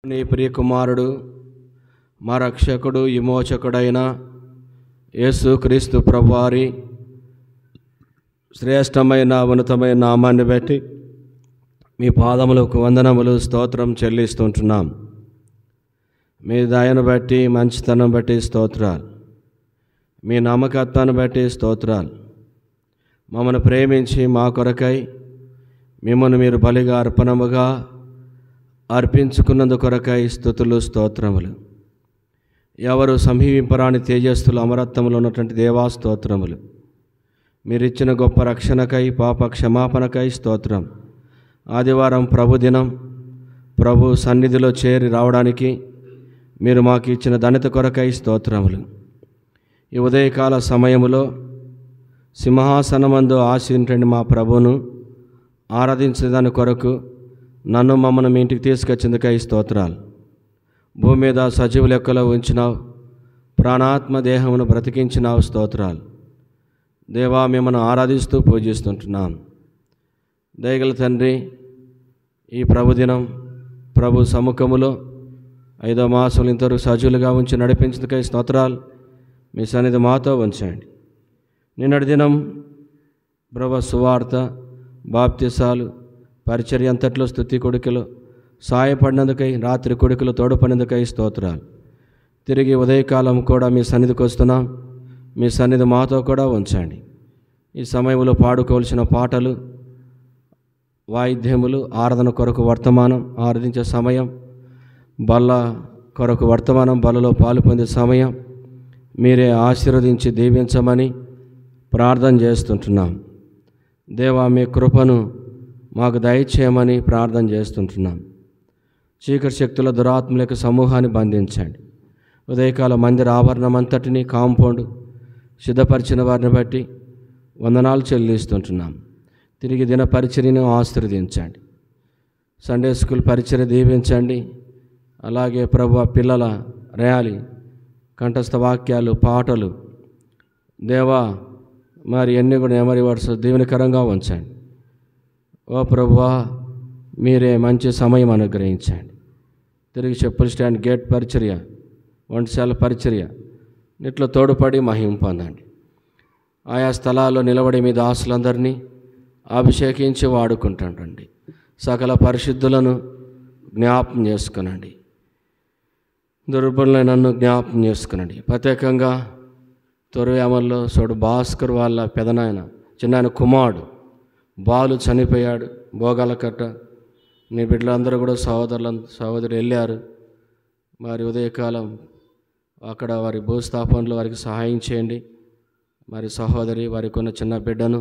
నీ ప్రియకుమారుడు మా రక్షకుడు విమోచకుడైన యేసుక్రీస్తు ప్రభువారి శ్రేష్టమైన ఉన్నతమైన నామాన్ని బట్టి మీ పాదములకు వందనములు స్తోత్రం చెల్లిస్తుంటున్నాం. మీ దయను బట్టి మంచితనం బట్టి స్తోత్రాలు, మీ నమ్మకత్వాన్ని బట్టి స్తోత్రాలు. మమ్మల్ని ప్రేమించి మా కొరకై మిమ్మల్ని మీరు బలిగా అర్పణముగా అర్పించుకున్నందు కొరకై స్తుతులు స్తోత్రములు. ఎవరు సమీపింపరాని తేజస్సులు అమరత్వములు ఉన్నటువంటి దేవా స్తోత్రములు. మీరిచ్చిన గొప్ప రక్షణకై పాప క్షమాపణకై స్తోత్రం. ఆదివారం ప్రభు దినం, ప్రభు సన్నిధిలో చేరి రావడానికి మీరు మాకు ఇచ్చిన ధన్యత కొరకై స్తోత్రములు. ఈ ఉదయకాల సమయములో సింహాసనమందు ఆశీనుండి మా ప్రభువును ఆరాధించదాని కొరకు నన్ను మమ్మల్ని మీ ఇంటికి తీసుకొచ్చేందుకై స్తోత్రాలు. భూమి మీద సజీవ లెక్కలో ఉంచినావు, ప్రాణాత్మ దేహమును బ్రతికించినావు. స్తోత్రాలు దేవా, మిమ్మల్ని ఆరాధిస్తూ పూజిస్తుంటున్నాం. దయగల తండ్రి, ఈ ప్రభుదినం ప్రభు సముఖములో 5వ మాసంలో ఇంతవరకు సజీవులుగా ఉంచి నడిపించేందుకై స్తోత్రాలు. మీ సన్నిధి మాతో ఉంచండి. నిన్నటి దినం ప్రభు సువార్త, బాప్తిసాలు, పరిచర్య అంతట్లో స్తుతి కొడుకులు సాయపడినందుకై, రాత్రి కొడుకులు తోడుపడినందుకై స్తోత్రాలు. తిరిగి ఉదయకాలం కూడా మీ సన్నిధికి వస్తున్నాం. మీ సన్నిధి మాతో కూడా ఉంచండి. ఈ సమయంలో పాడుకోవాల్సిన పాటలు, వాయిద్యములు, ఆరాధన కొరకు వర్తమానం, ఆరాధించే సమయం, బల్ల కొరకు వర్తమానం, బల్లలో పాలు పొందే సమయం మీరే ఆశీర్వదించి దీవించమని ప్రార్థన చేస్తుంటున్నాం. దేవా, మీ కృపను మాకు దయచేయమని ప్రార్థన చేస్తుంటున్నాం. చీకటి శక్తుల దురాత్మలకు సమూహాన్ని బంధించండి. ఉదయకాల మందిర ఆవరణం అంతటిని, కాంపౌండ్ సిద్ధపరిచిన వారిని బట్టి వందనాలు చెల్లిస్తుంటున్నాం. తిరిగి దిన పరిచర్యను ఆశీర్వదించండి. సండే స్కూల్ పరిచర్య దీవించండి. అలాగే ప్రభు పిల్లల ర్యాలీ, కంఠస్థ వాక్యాలు, పాటలు దేవా మరి ఎన్ని కూడా మెమరీ వర్డ్స్ దీవెనకరంగా ఉంచండి. ఓ ప్రభువా, మీరే మంచి సమయం అనుగ్రహించండి. తిరిగి చెప్పుల స్టాండ్, గేట్ పరిచర్య, వంటశాల పరిచర్య ఇట్లా తోడుపడి మహిమ పొందండి. ఆయా స్థలాల్లో నిలబడి మీ దాసులందరినీ అభిషేకించి వాడుకుంటాండి. సకల పరిశుద్ధులను జ్ఞాపం చేసుకునండి. దుర్బలులైన నన్ను జ్ఞాపం చేసుకునండి. ప్రత్యేకంగా తొరవేమల్లో సోడు భాస్కర్ వాళ్ళ పెదనాయన, చిన్నాయన కుమారుడు బాలు చనిపోయాడు. భోగాల కట్ట నీ బిడ్డలందరూ కూడా సహోదరులు వెళ్ళారు. మరి ఉదయకాలం అక్కడ వారి భూస్థాపనలో వారికి సహాయం చేయండి. మరి సహోదరి వారికి ఉన్న చిన్న బిడ్డను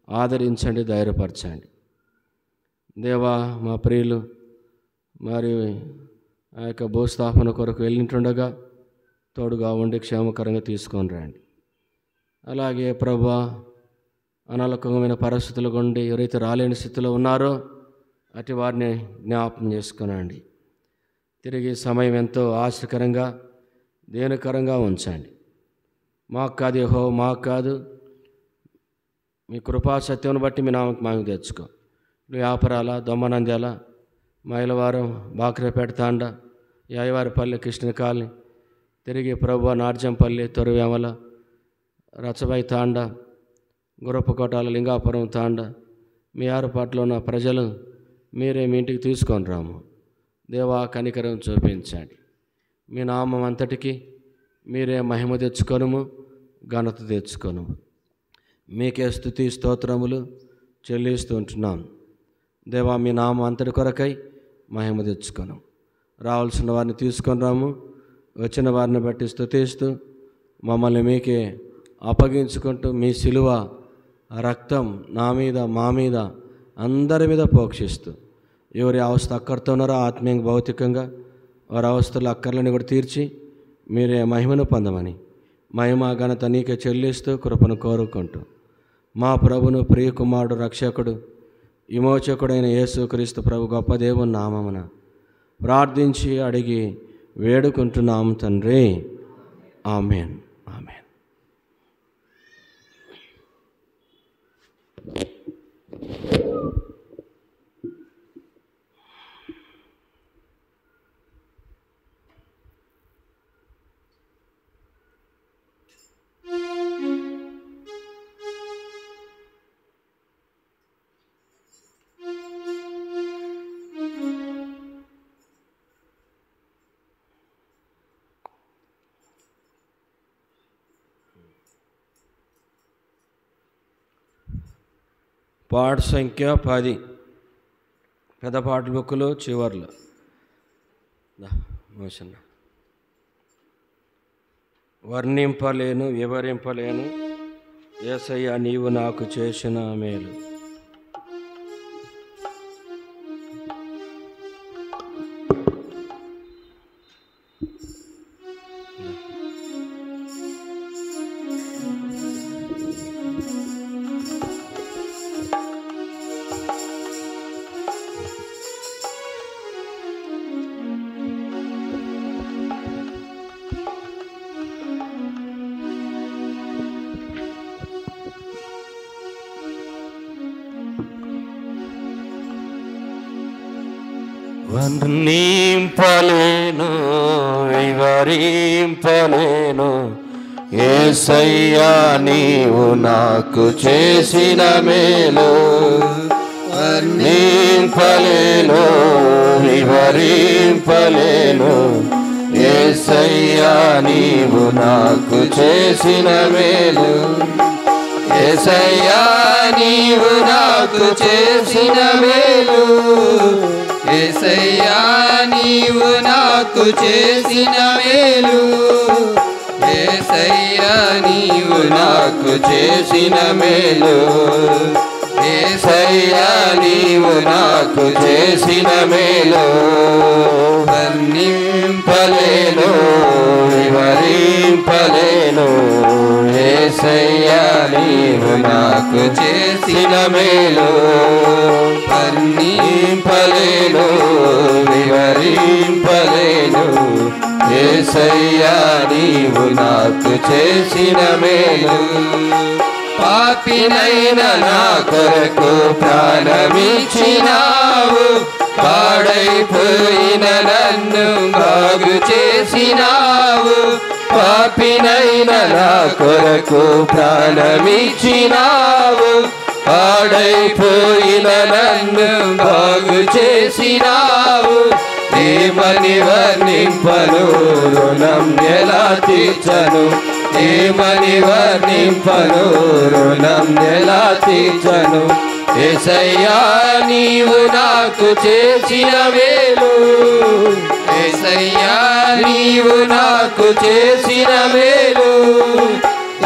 ఆదరించండి, ధైర్యపరచండి. దేవా, మా ప్రియులు మరి ఆ యొక్క భూస్థాపన కొరకు వెళ్ళింటుండగా తోడుగా ఉండి క్షేమకరంగా తీసుకొని రండి. అలాగే ప్రభువా, అనాలోకమైన పరిస్థితులు గుండి ఎవరైతే రాలేని స్థితిలో ఉన్నారో అటు వారిని జ్ఞాపకం చేసుకునండి. తిరిగి సమయం ఎంతో ఆశకరంగా, దేనికరంగా ఉంచండి. మాకు కాదు యెహోవా, మాకు కాదు, మీ కృపా సత్యం బట్టి మీ నామకు మాకు తెచ్చుకో. వ్యాపారాల, దొమ్మనంద్యాల, మైలవారం, బాక్రేపేట తాండ, యాయవారిపల్లి, కృష్ణకాలనీ, తిరిగి ప్రభు నార్జంపల్లి, తొరవేమల, రచబాయి తాండ, గురప్పకోటాల, లింగాపురం తాండ, మీ ఏర్పాట్లో ఉన్న ప్రజలు మీరే మీ ఇంటికి తీసుకొని రాము. దేవా, కనికరం చూపించండి. మీ నామం అంతటికి మీరే మహిమ తెచ్చుకొనుము, ఘనత తెచ్చుకొనుము. మీకే స్తుతి స్తోత్రములు చెల్లిస్తూ ఉంటున్నాం. దేవా, మీ నామం అంతటి కొరకై మహిమ తెచ్చుకొను. రావాల్సిన వారిని తీసుకొని రాము. వచ్చిన వారిని బట్టి స్తుతిస్తూ మమ్మల్ని మీకే అప్పగించుకుంటూ మీ శిలువ రక్తం నా మీద, మా మీద, అందరి మీద పోక్షిస్తూ ఎవరి అవస్థ అక్కడితో ఉన్నారో ఆత్మీయంగా, భౌతికంగా వారి అవస్థల అక్కర్లని కూడా తీర్చి మీరే మహిమను పొందమని మహిమ ఘనత నీకే చెల్లిస్తూ కృపను కోరుకుంటూ మా ప్రభును, ప్రియకుమారుడు, రక్షకుడు, విమోచకుడైన యేసుక్రీస్తు ప్రభు గొప్ప దేవుని నామమున ప్రార్థించి అడిగి వేడుకుంటున్నాం తండ్రి. Amen, amen. పాట సంఖ్య 10, పెద్ద పాటల బుక్కులో చివర్లో. వర్ణింపలేను వివరింపలేను యేసయ్య నీవు నాకు చేసిన మేలు. వర్ణింపలేను వివరింపలేను యేసయ్యా నీవు నాకు చేసిన మేలు. వర్ణింపలేను వివరింపలేను యేసయ్యా నీవు నాకు చేసిన మేలు. యేసయ్యా నీవు నాకు చేసిన మేలు. యేసయ్యా నీవు నాకు చేసిన మేలు. యేసయ్యా నీవు నాకు చేసిన మేలు. యేసయ్యా నీవు నాకు చేసిన మేలు. వర్ణింపలేను వివరింపలేను యేసయ్యా నీవు నాకు చేసిన మేలు. వర్ణింపలేను వివరింపలేను యేసయ్యా నీవు నాకు చేసిన మేలు. పాపినైన నా కొరకు ప్రాణమిచ్చినావు. పాడైపోయిన నన్ను బాగు చేసినావు. పాపినైన నా కొరకు ప్రాణమిచ్చినావు. పాడైపోయిన నన్ను బాగు చేసినావు. ఏమని వర్ణింపను రుణం ఎలా తీర్చను. ఏమని వర్ణింపను రుణం ఎలా తీర్చను. యేసయ్యా నీవు నాకు చేసిన మేలు. యేసయ్యా నీవు నాకు చేసిన మేలు.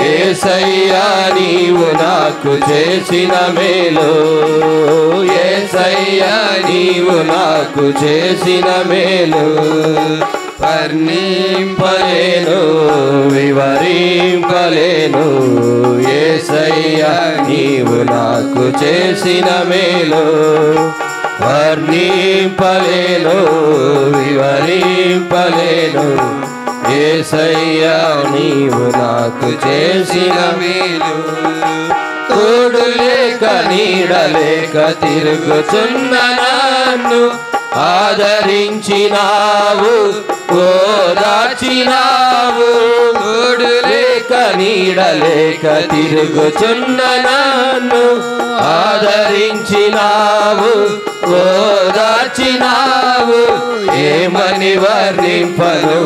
యేసయ్యా నీవు నాకు చేసిన మేలు. యేసయ్యా నీవు నాకు చేసిన మేలు. వర్ణింపలేను వివరింపలేను యేసయ్యా నీవు నాకు చేసిన మేలు. వర్ణింపలేను వివరింపలేను యేసయ్యా నీవు నాకు చేసిన మేలు. తోడు లేక నీడ లేక తిరుగుతున్న నన్ను ఆదరించినావు. ఓదార్చినావు. తోడు లేక నీడ లేక తిరుగుతున్న నన్ను ఆదరించినావు. ఓదార్చినావు. ఏమని వర్ణింపను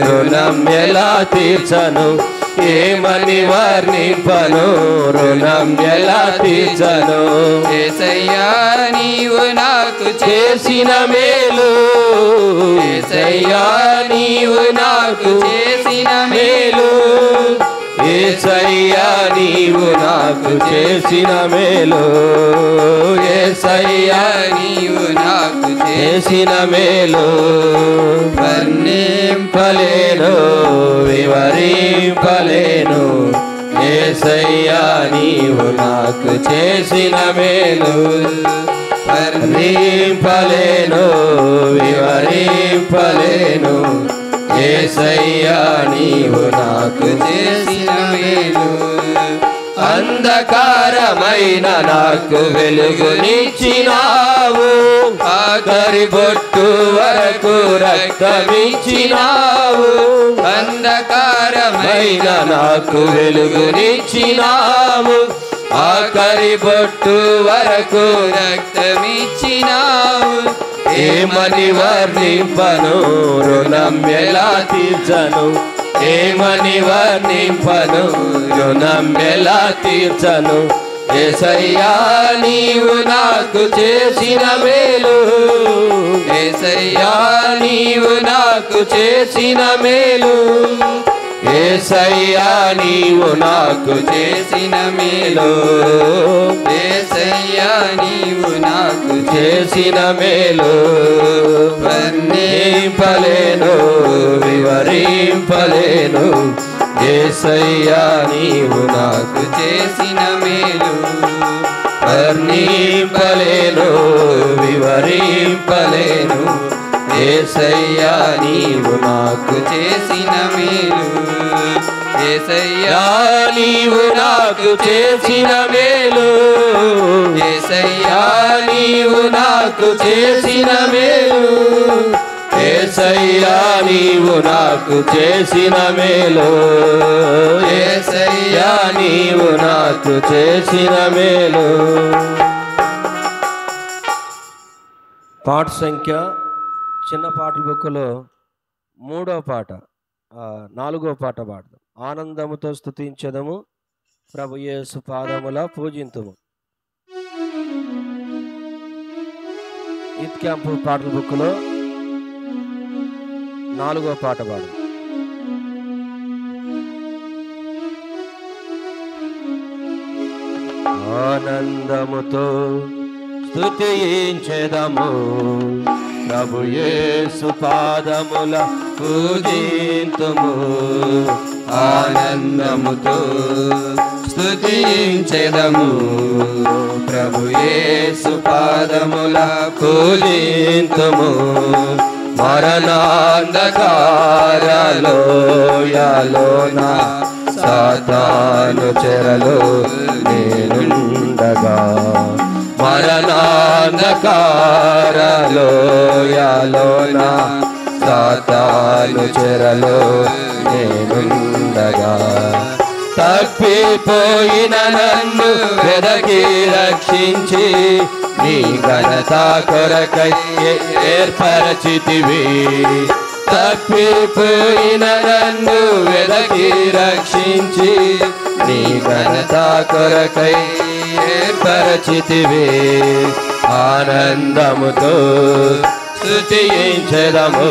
రుణం ఎలా తీర్చను. ఏమని వర్ణింపను రుణం ఎలా తీర్చను. యేసయ్యా నీవు నాకు చేసిన మేలు. యేసయ్యా నీవు నాకు చేసిన మేలు. యేసయ్యా నీవు నాకు చేసిన మేలు. యేసయ్యా నీవు నాకు చేసిన మేలు. వర్ణింపలేను వివరింపలేను యేసయ్యా నీవు నాకు చేసిన మేలు. వర్ణింపలేను వివరింపలేను యేసయ్యా నీవు నాకు చేసిన మేలు. అంధకారమైన నాకు వెలుగునిచ్చినావు. ఆఖరి బొట్టు వరకు రక్తమిచ్చినావు. అంధకారమైన నాకు వెలుగునిచ్చినావు. ఆఖరి బొట్టు వరకు రక్తమిచ్చినావు. ఏమని వర్ణింపను రుణం ఎలా తీర్చను. ఏమని వర్ణింపను రుణం ఎలా తీర్చను. యేసయ్యా నీవు నాకు చేసిన మేలు, యేసయ్యా నీవు నాకు చేసిన మేలు, యేసయ్యా నీవు నాకు చేసిన మేలు, యేసయ్యా నీవు నాకు చేసిన మేలు వర్ణింపలేను వివరింపలేను, యేసయ్యా నీవు నాకు చేసిన మేలు, వర్ణింపలేను వివరింపలేను, యేసయ్యా నీవు నాకు చేసిన మేలు, యేసయ్యా నీవు నాకు చేసిన మేలు, యేసయ్యా నీవు నాకు చేసిన మేలు, యేసయ్యా నీవు నాకు చేసిన మేలు, యేసయ్యా నీవు నాకు చేసిన మేలు. పాట సంఖ్య చిన్న పాటల బుక్కులో 3వ పాట 4వ పాట పాడదాం. ఆనందముతో స్తుతించెదము ప్రభు యేసు పాదముల పూజింతుము. ఈద్ క్యాంపు పాటల బుక్కులో 4వ పాట పాడు. ఆనందముతో స్తుతించెదము ప్రభు యేసు పాదముల పూజింతుము, ఆనందముతో స్తుతించెదము ప్రభు యేసు పాదముల పూజింతుము. మరణాంధకారలోయలోన సాతాను చెరలో నేనుండగా, మరణాంధకారలోయలోన సాతాను చెరలో నేనుండగా, తప్పిపోయిన నన్ను వెదకి రక్షించి నీ ఘనత కొరకై ఏర్పరచితివి, తప్పిపోయిన నన్ను వెదకి రక్షించి నీ ఘనత కొరకై ఏర్పరచితివి. ఆనందముతో స్తుతించెదము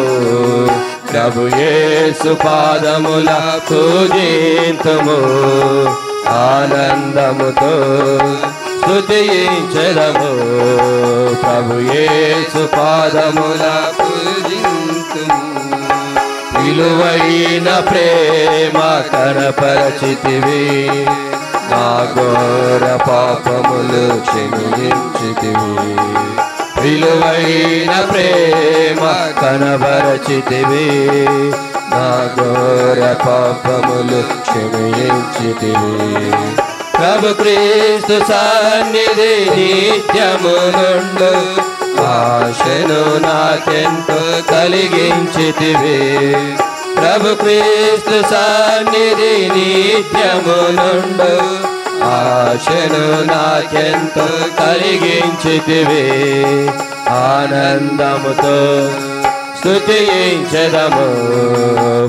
ప్రభు యేసు పాదముల పూజింతుము, ఆనందముతో స్తుతించెదము ప్రభు యేసు పాదముల పూజింతుము. విలువైన ప్రేమ కనపరచితివి, నా ఘోర పాపములు క్షమించితివి, విలువైన ప్రేమ కనబరచితివి, నా ఘోర పాపములు క్షమించితివి. ప్రభు క్రీస్తు సన్నిధి నిత్యము నుండు ఆశను నాకెంతో కలిగించితివి, ప్రభు క్రీస్తు సన్నిధి నిత్యము నుండు ఆశను నాకెంతో కలిగించితివి. ఆనందముతో స్తుతించెదము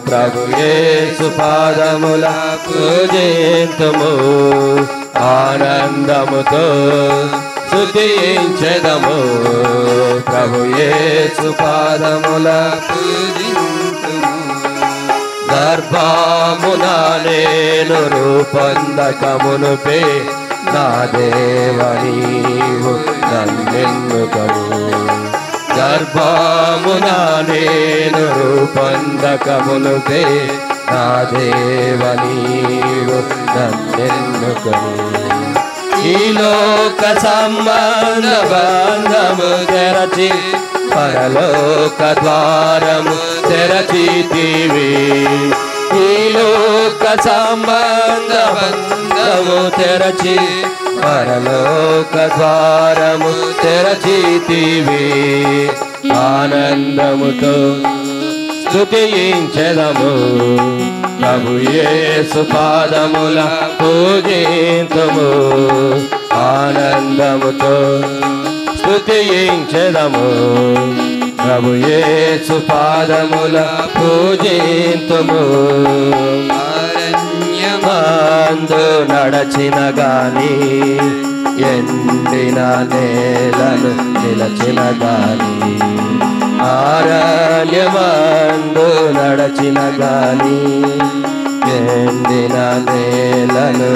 ప్రభు యేసు పాదముల పూజింతుము, ఆనందముతో స్తుతించెదము ప్రభు యేసు పాదముల పూజింతుము. గర్భమున నేను రూపొందకమునుపే నా దేవ నీవు నన్నెన్నుకము, గర్భమున నేను రూపొందకమునుపే నా దేవ నీవు నన్నెన్నుకము. ఈ లోక సంబంధ బంధము తెరచి పరలోక ద్వారము తెరచితివి, ఈ లోక సంబంధ బంధము తెరచి పరలోక ద్వారము తెరచితివి. ఆనందముతో స్తుతించెదము ప్రభు యేసు పాదముల పూజింతుము, ఆనందముతో స్తుతించెదము ప్రభు యేసు పాదముల పూజింతుము. మందు నడచిన గాని ఎండిన నేలను నిలచిన గాని అరణ్యమందు నడచిన గాని ఎండిన నేలను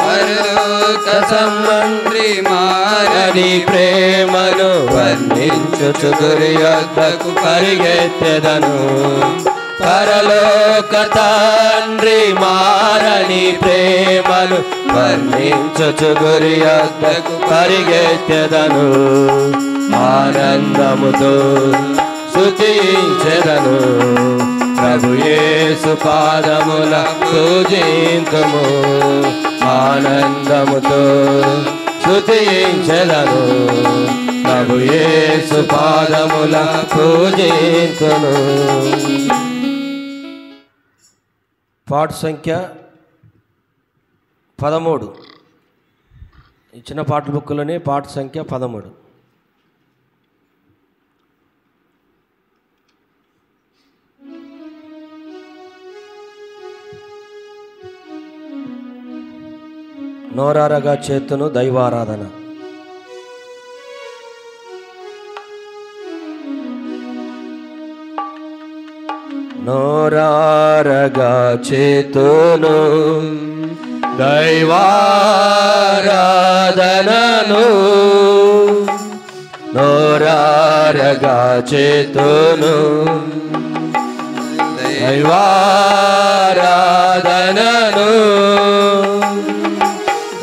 పరలోక సంబంధి మారని ప్రేమను వర్ణించుచు గురి యొద్దకు పరిగెత్తెదను. పరలోక తండ్రి మారని ప్రేమను వర్ణించుచు గురి యొద్దకు పరిగెత్తెదను. ఆనందముతో స్తుతించెదను, ప్రభు యేసు పాదముల పూజింతుము. ఆనందముతో స్తుతించెదను, ప్రభు యేసు పాదముల పూజింతును. పాట సంఖ్య 13. ఇచ్చిన పాటల బుక్కులోనే పాట సంఖ్య 13. నోరారగా చేతును దైవారాధన. నోరారగా చేతును దైవారాధనను, నోరారగా చేతును దైవారాధనను.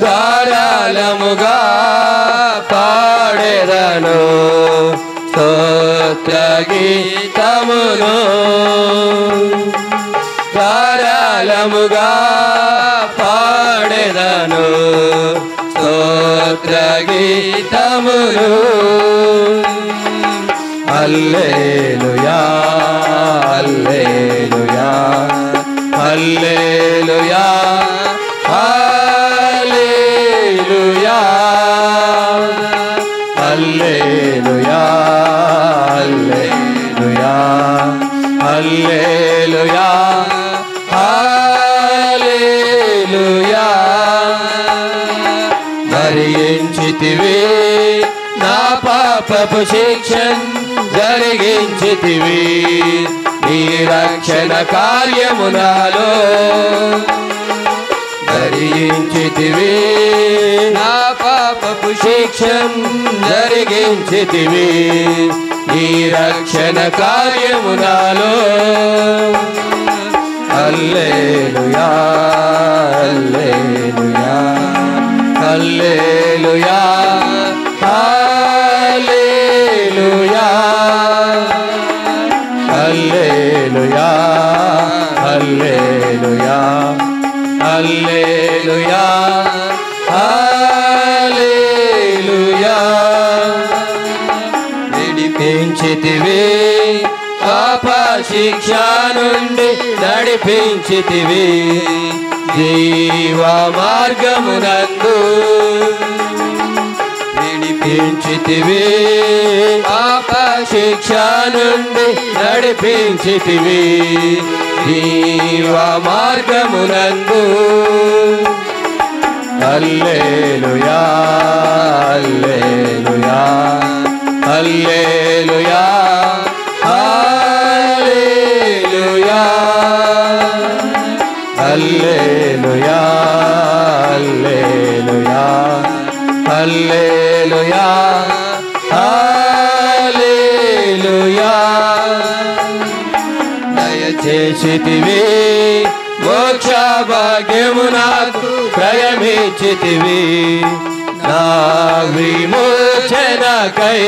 ధారాళముగా పాడెదను స్తోత్ర గీతమును. ధారాళముగా పాడెదను స్తోత్ర గీతమును. హల్లెలూయా హల్లెలూయా హల్లెలూయా హల్లెలూయా హల్లెలూయా హల్లెలూయా హల్లెలూయా హల్లెలూయా. భరించితివి నా పాపపు శిక్షను జరిగించితివి, నీ రక్షణ కార్యము నాలో భరించితివి. నా పాపపు శిక్షను జరిగించితివి, నీ రక్షణ కార్యము నాలో. హల్లెలూయా హల్లెలూయా హల్లెలూయా హల్లెలూయా హల్లెలూయా హల్లెలూయా హల్లెలూయా హల్లెలూయా. నడిపించితివి పాప శిక్ష నుండి నడిపించితివి, జీవ మార్గమునందు నడిపించితివి. పాప శిక్ష నుండి నడిపించితివి, జీవ మార్గమునందు. హల్లెలూయా హల్లెలూయా హల్లెలూయా హల్లెలూయా హల్లెలూయా హల్లెలూయా హల్లెలూయా హల్లెలూయా. దయచేసితివి మోక్ష భాగ్యము నాకు ప్రయమించితివి, నా విమోచనకై.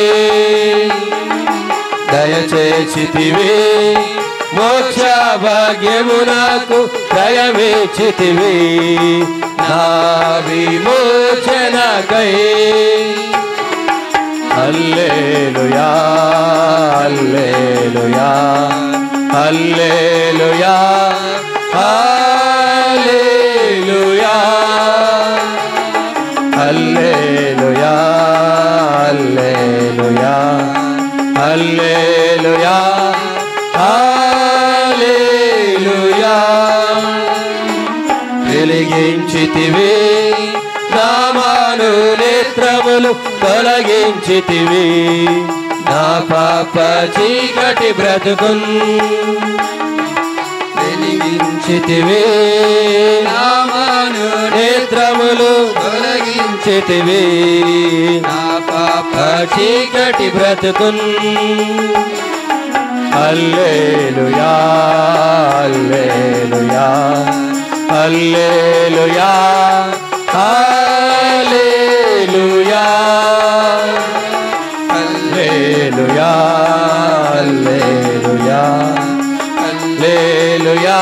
దయచేసితివి మోక్ష భాగ్యము నాకు ప్రయమించితివి, నా విమోచనకై. హల్లెలూయా హల్లెలూయా హల్లెలూయా హల్లెలూయా హల్లెలూయా హల్లెలూయా హల్లెలూయా హల్లెలూయా. తొలగించితివి, నామాను నేత్రములు తొలగించితివి, నా పాప చీకటి బ్రతుకున్ వెలిగించితివి, నామాను నేత్రములు తొలగించితివి, నా పాప చీకటి బ్రతుకున్. హల్లెలూయా హల్లెలూయా హల్లెలూయా హల్లెలూయా హల్లెలూయా హల్లెలూయా హల్లెలూయా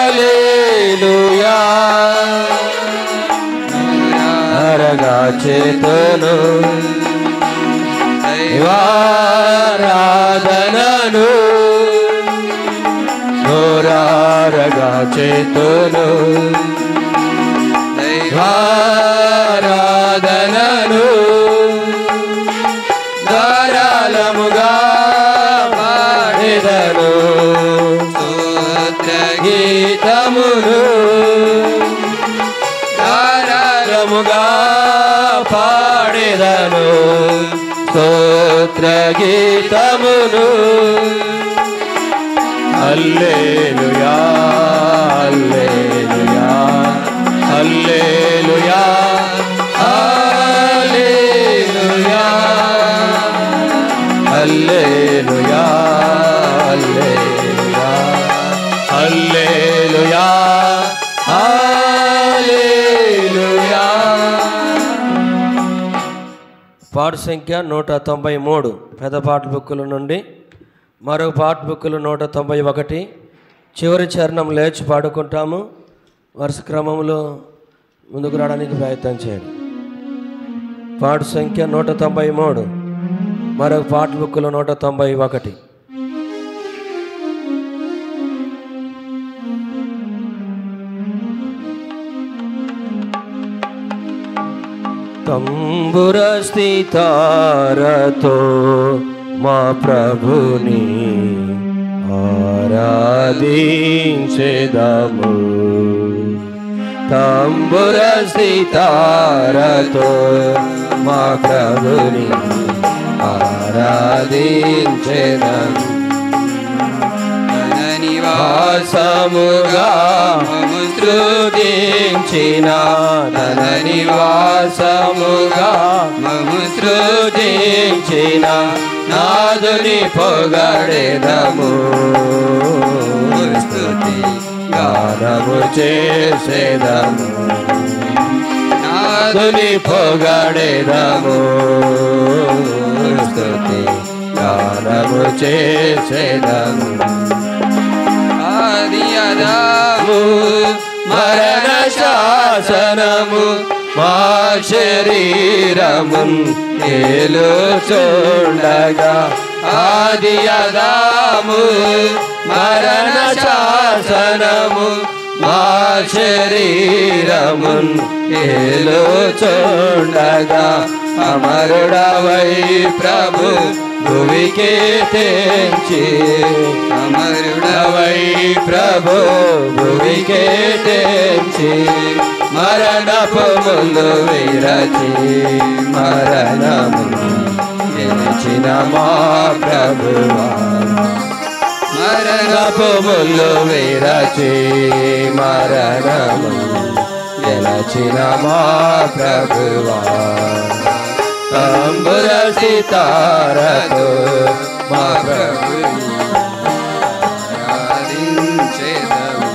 హల్లెలూయా. నరగా చేతును దైవారాధనను, నోరారగా చేతును దైవారాధనను, ధారాళముగా పాడెదను స్తోత్ర గీతమును, ధారాళముగా పాడెదను స్తోత్ర గీతమును. హల్లెలూయా హల్లెలూయా హల్లెలూయా హల్లెలూయా హల్లెలూయా హల్లెలూయా హల్లెలూయా. పాట సంఖ్య 193 పెద్ద పాట బుక్కుల నుండి. మరో పాట బుక్కులు 191. చివరి చరణం లేచి పాడుకుంటాము. వరుస క్రమంలో ముందుకు రావడానికి ప్రయత్నం చేయండి. పాట సంఖ్య 193, మరో పాట బుక్కులు 191. తంబుర స్థితారతో మా ప్రభుని ఆరాధించెదము, తంబుర స్థితారతో మా ప్రభుని ఆరాధించెదము. నివాసముగా మము స్తుతించిన, తన నివాసముగా మము స్తుతించిన నాదుని పొగడెదము, స్తుతి గానము చేసేదము, నాదుని పొగడెదము, స్తుతి గానము చేసేదము. ఆదియాదాము మరణ శాసనము మా శరీరము ఏలుచుండగా, ఆదియాదాము మరణ శాసనము మా శరీరము ఏలుచుండగా, అమరుడవై ప్రభు భువికే తెంచి, అమరుడవై ప్రభు భువికే తెంచి, మరణపు ముందు విరచి మరణము గెలిచిన మా ప్రభువా, మరణపు ముందు విరచి మరణము గెలిచిన మా ప్రభువా. తంబుర సితారతో మా ప్రభుని ఆరాధించెదము,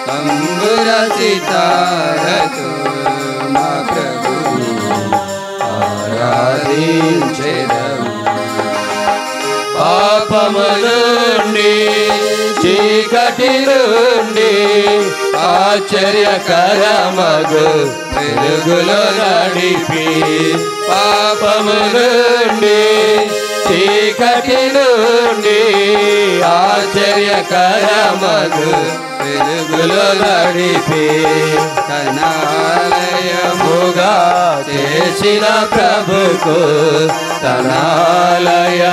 తంబుర సితారతో మా ప్రభుని ఆరాధించెదము. పాపము నుండి చీకటి నుండి ఆశ్చర్యకరమగు వెలుగులో నడిపి, పాపము నుండి చీకటి నుండి ఆశ్చర్యకరమగు వెలుగులో నడిపి, తనాలయముగా చేసిన ప్రభుకు, తనాలయముగా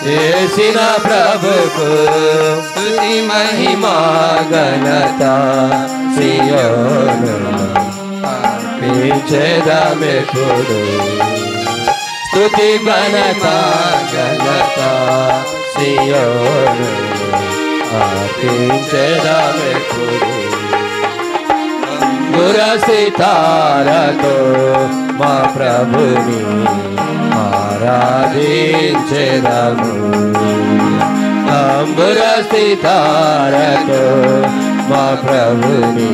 చేసిన ప్రభుకు స్తుతి మహిమా ఘనత సియోనులో అర్పించెదమెప్పుడు. స్తుతి మహిమా ఘనత సియోనులో అర్పించెదమెప్పుడు. సితారతో మా ప్రభుని ఆరాధించెదము. తంబుర సితారతో మా ప్రభుని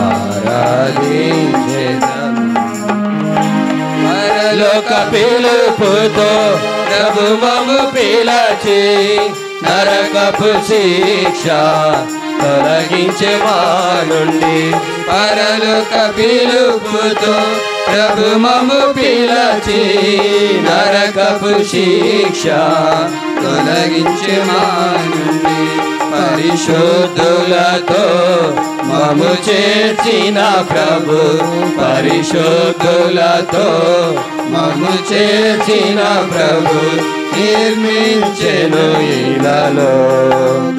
ఆరాధించెదము. పరలోక పిలుపుతో ప్రభు మమ్ము పిలచి నరకపు శిక్ష తొలగించే మా నుండి. పరలోక పిలుపుతో ప్రభు మమ్ము పిలచి నరకపు శిక్ష తొలగించే మా నుండి. పరిశుద్ధులతో మమ్ము చేర్చిన ప్రభు, పరిశుద్ధులతో మమ్ము చేర్చిన ప్రభు నిర్మించెను ఇలలో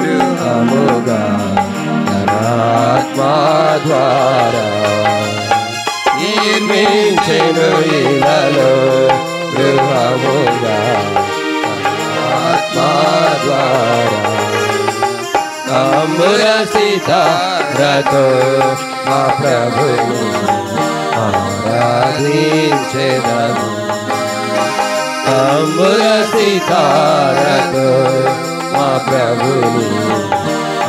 గృహముగా ఆత్మా ద్వారా. నిర్మించెను ఇలలో గృహముగా ఆత్మా ద్వారా. తంబుర సితారతో మా ప్రభుని ఆరాధించెదము. తంబుర సితారతో మా ప్రభుని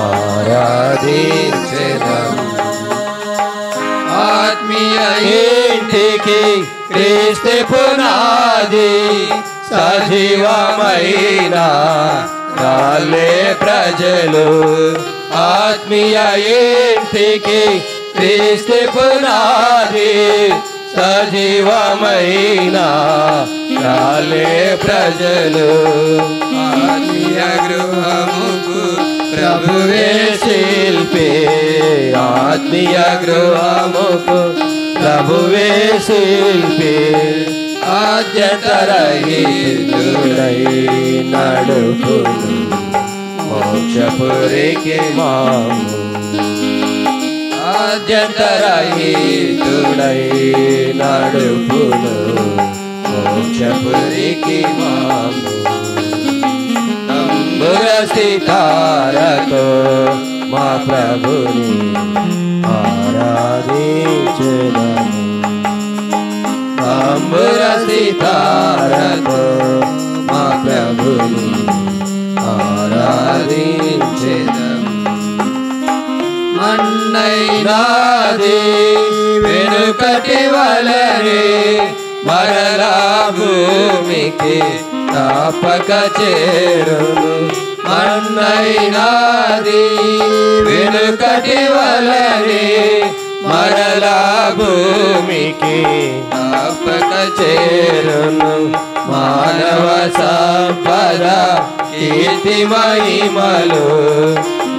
ఆరాధించెదము. ఆత్మీయ ఇంటికి క్రీస్తు పునాది, సజీవమైన రాలే ప్రజలు. ఆత్మీయ ఇంటికి క్రీస్తు పునాది, సజీవమైన రాలే ప్రజలు. ఆత్మీయ గృహముకు ప్రభువే శిల్పి, ఆత్మీయ గృహముకు ప్రభువే శిల్పి. ఆద్యంతరహితుడై నడుపును మోక్షపురికి మాము. ఆద్యంతరహితుడై నడుపును మోక్షపురికి మాము. తంబుర సితారతో మా ప్రభుని ఆరాధించెదము. తంబుర సితారతో మా ప్రభుని ఆరాధించెదము. మన్నైనాది వెనుకటి వలనే మరలా భూమికి తాపక చేరును. మన్నైనాది వెనుకటి వలనే మరలా భూమికి తాపక చేరును. మానవ సంపద కీర్తి మహిమలు,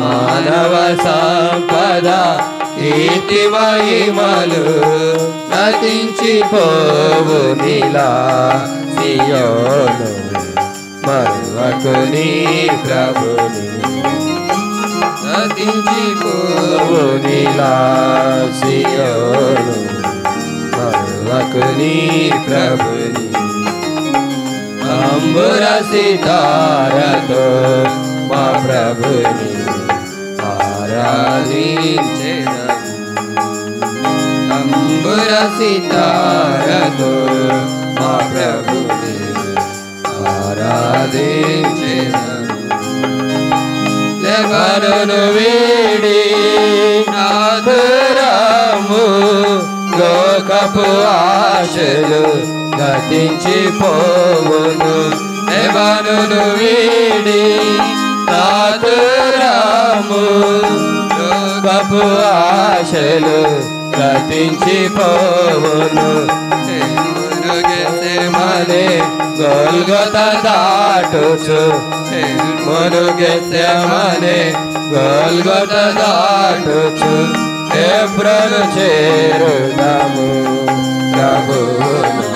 మానవ సంపద కీర్తి మహిమలు నశించిపోవు నీలా సియోను మరువకు నీ ప్రభుని. నశించిపోవు నీలా సియోను మరువకు నీ ప్రభుని. తంబుర సితారతో మా ప్రభుని ఆరాధించెదము. తంబుర సితారతో మా ప్రభుని ఆరాధించెదము. లెబనోను వీడి నాదురాము, లోకపు ఆశలు గతించిపోవును. లెబనోను వీడి నాదురాము, లోకపు ఆశలు గతించిపోవును. గెత్సేమనే గొల్గొతా దాటుచు, గెత్సేమనే గొల్గొతా దాటుచు హెబ్రోను చేరుదాము. ప్రభువును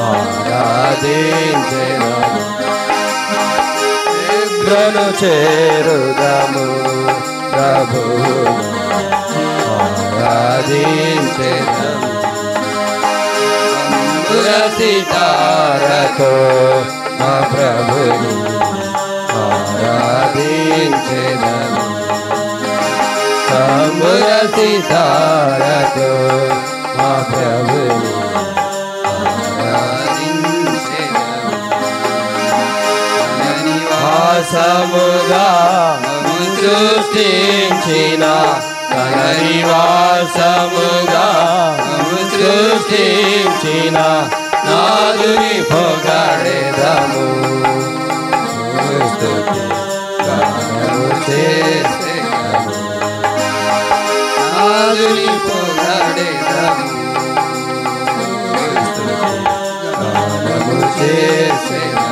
ఆరాధించెదము. ఎప్రను చేరుదాము ప్రభువును ఆరాధించెదము సితారతో మా ప్రభుని ఆరాధించెదము సంబుర సితారతో మా ప్రభుని ఆరాధించెదము నివాసముగా సృష్టించిన తన నివాసముగా సృష్టించిన నాదుని పొగడెదము స్తుతి గానము చేసెదము నాదుని పొగడెదము స్తుతి గానము చేసెదము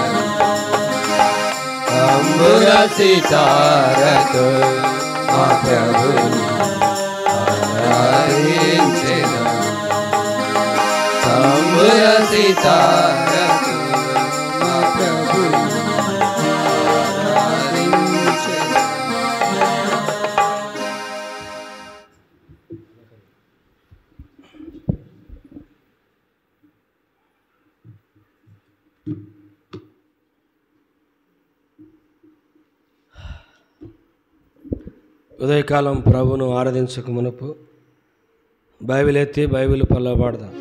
అంబుర సితారతో మా ప్రభుని ఆరాధించెదము అంబుర సితారతో మా ప్రభుని ఆరాధించెదము. ఉదయకాలం ప్రభును ఆరాధించక మునుపు బైబిల్ ఎత్తి బైబిల్ పల్లబడదాం.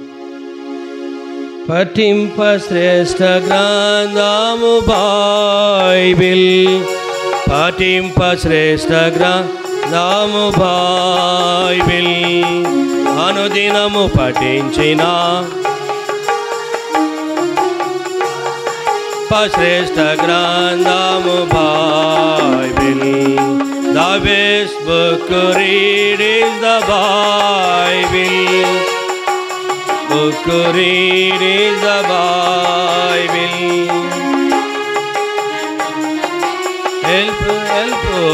పఠింప శ్రేష్ఠ గ్రంథము బైబిల్, పఠింప శ్రేష్ఠ గ్రంథము బైబిల్, అనుదినము పఠించిన శ్రేష్ఠ గ్రంథము Bible. The best book to read is the Bible. Book to read is the Bible. Help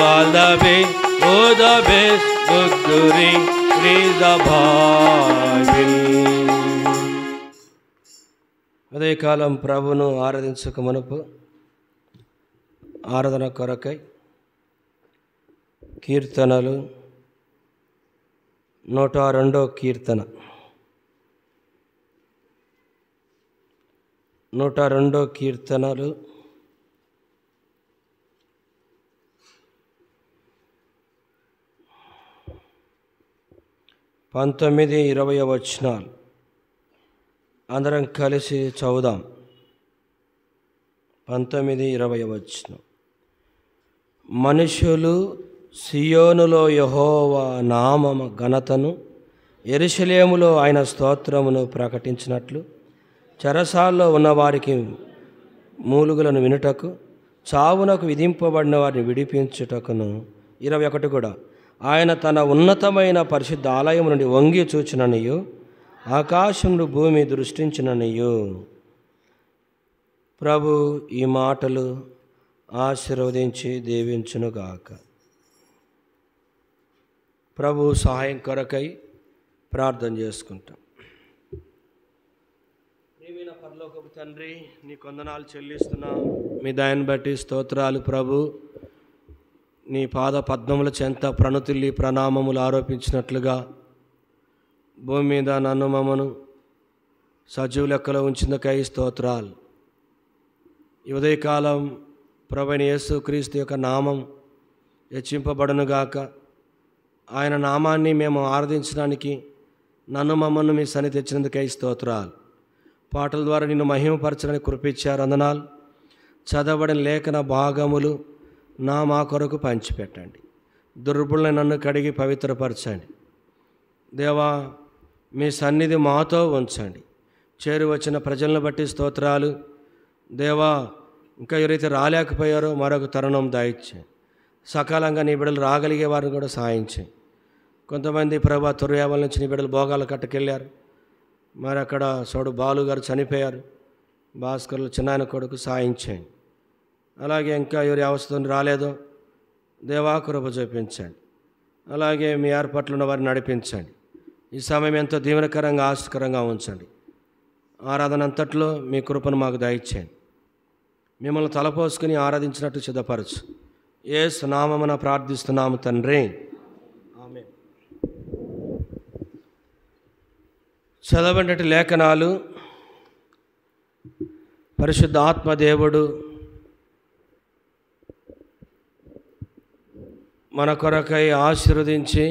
all the best. Oh, the best book to read is the Bible. ఉదయకాలం ప్రభును ఆరాధించక మునుపు ఆరాధన కొరకై కీర్తనలు 102 కీర్తన 102 కీర్తనలు 19-20 వచనాలు అందరం కలిసి చదువుదాం. 19-20 వచనం. మనుషులు సియోనులో యెహోవా నామమ ఘనతను, యెరూషలేములో ఆయన స్తోత్రమును ప్రకటించినట్లు, చెరసాల్లో ఉన్నవారికి మూలుగులను వినుటకు, చావునకు విధింపబడిన వారిని విడిపించుటకును. 21 కూడా, ఆయన తన ఉన్నతమైన పరిశుద్ధ ఆలయం నుండి వంగి చూచిననియు, ఆకాశం నుండి భూమి దృష్టించిననియు. ప్రభు ఈ మాటలు ఆశీర్వదించి దీవించునుగాక. ప్రభు సహాయం కొరకై ప్రార్థన చేసుకుంటాం. ప్రియమైన పరలోకపు తండ్రి, నీ కొందనాలు చెల్లిస్తున్నాం. మీ దయను బట్టి స్తోత్రాలు ప్రభు. నీ పాద పద్మముల చెంత ప్రణతుల్లి ప్రణామములు ఆరోపించినట్లుగా భూమి మీద నన్ను మమ్మను సజీవ లెక్కలో ఉంచినకై స్తోత్రాలు. ఈ ఉదయకాలం ప్రభువైన యేసుక్రీస్తు యొక్క నామం హెచ్చింపబడునుగాక. ఆయన నామాన్ని మేము ఆరాధించడానికి నన్ను మమ్మల్ని మీ సన్నిధి తెచ్చినందుకై స్తోత్రాలు. పాటల ద్వారా నిన్ను మహిమపరచడానికి కృపించారు, వందనాలు. చదవబడిన లేఖన భాగములు మా కొరకు పంచిపెట్టండి. దుర్బుల్ని నన్ను కడిగి పవిత్రపరచండి. దేవా, మీ సన్నిధి మాతో ఉంచండి. చేరు వచ్చిన ప్రజలను బట్టి స్తోత్రాలు. దేవా, ఇంకా ఎవరైతే రాలేకపోయారో మరొక తరుణం దయచేయండి. సకాలంగా నీ బిడ్డలు రాగలిగే వారిని కూడా సాయించేయండి. కొంతమంది ప్రభా తొర్యావల నుంచి నీ బిడ్డలు భోగాల కట్టుకెళ్ళారు. మరి అక్కడ సోడు బాలు గారు చనిపోయారు. భాస్కర్లు చిన్నాయన కొడుకు సాయించేయండి. అలాగే ఇంకా ఎవరి అవస్థను రాలేదో దేవా కృప చూపించండి. అలాగే మీ ఏర్పాట్లు ఉన్న వారిని నడిపించండి. ఈ సమయం ఎంతో దీవెనకరంగా ఆశకరంగా ఉంచండి. ఆరాధన అంతట్లో మీ కృపను మాకు దయచేయండి. మిమ్మల్ని తలపోసుకుని ఆరాధించినట్టు సిద్ధపరచు. యేసు నామమున ప్రార్థిస్తున్నాము తండ్రి, ఆమేన్. చదవబడిన లేఖనాలు పరిశుద్ధ ఆత్మదేవుడు మన కొరకై ఆశీర్వదించి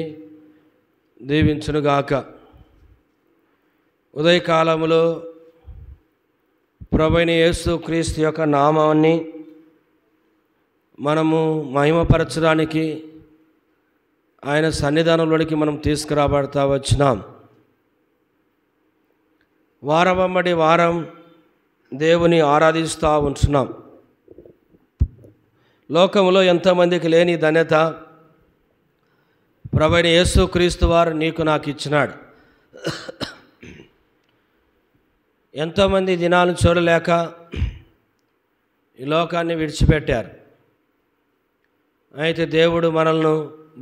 దీవించునుగాక. ఉదయకాలములో ప్రభువైన యేసు క్రీస్తు యొక్క నామాన్ని మనము మహిమపరచడానికి ఆయన సన్నిధానంలోనికి మనం తీసుకురాబడతా వచ్చినాం. వారమమ్మడి వారం దేవుని ఆరాధిస్తూ ఉంటున్నాం. లోకంలో ఎంతోమందికి లేని ధన్యత ప్రభువైన యేసు క్రీస్తు వారు నీకు నాకు ఇచ్చినాడు. ఎంతోమంది దినాలను చూడలేక ఈ లోకాన్ని విడిచిపెట్టారు. అయితే దేవుడు మనల్ని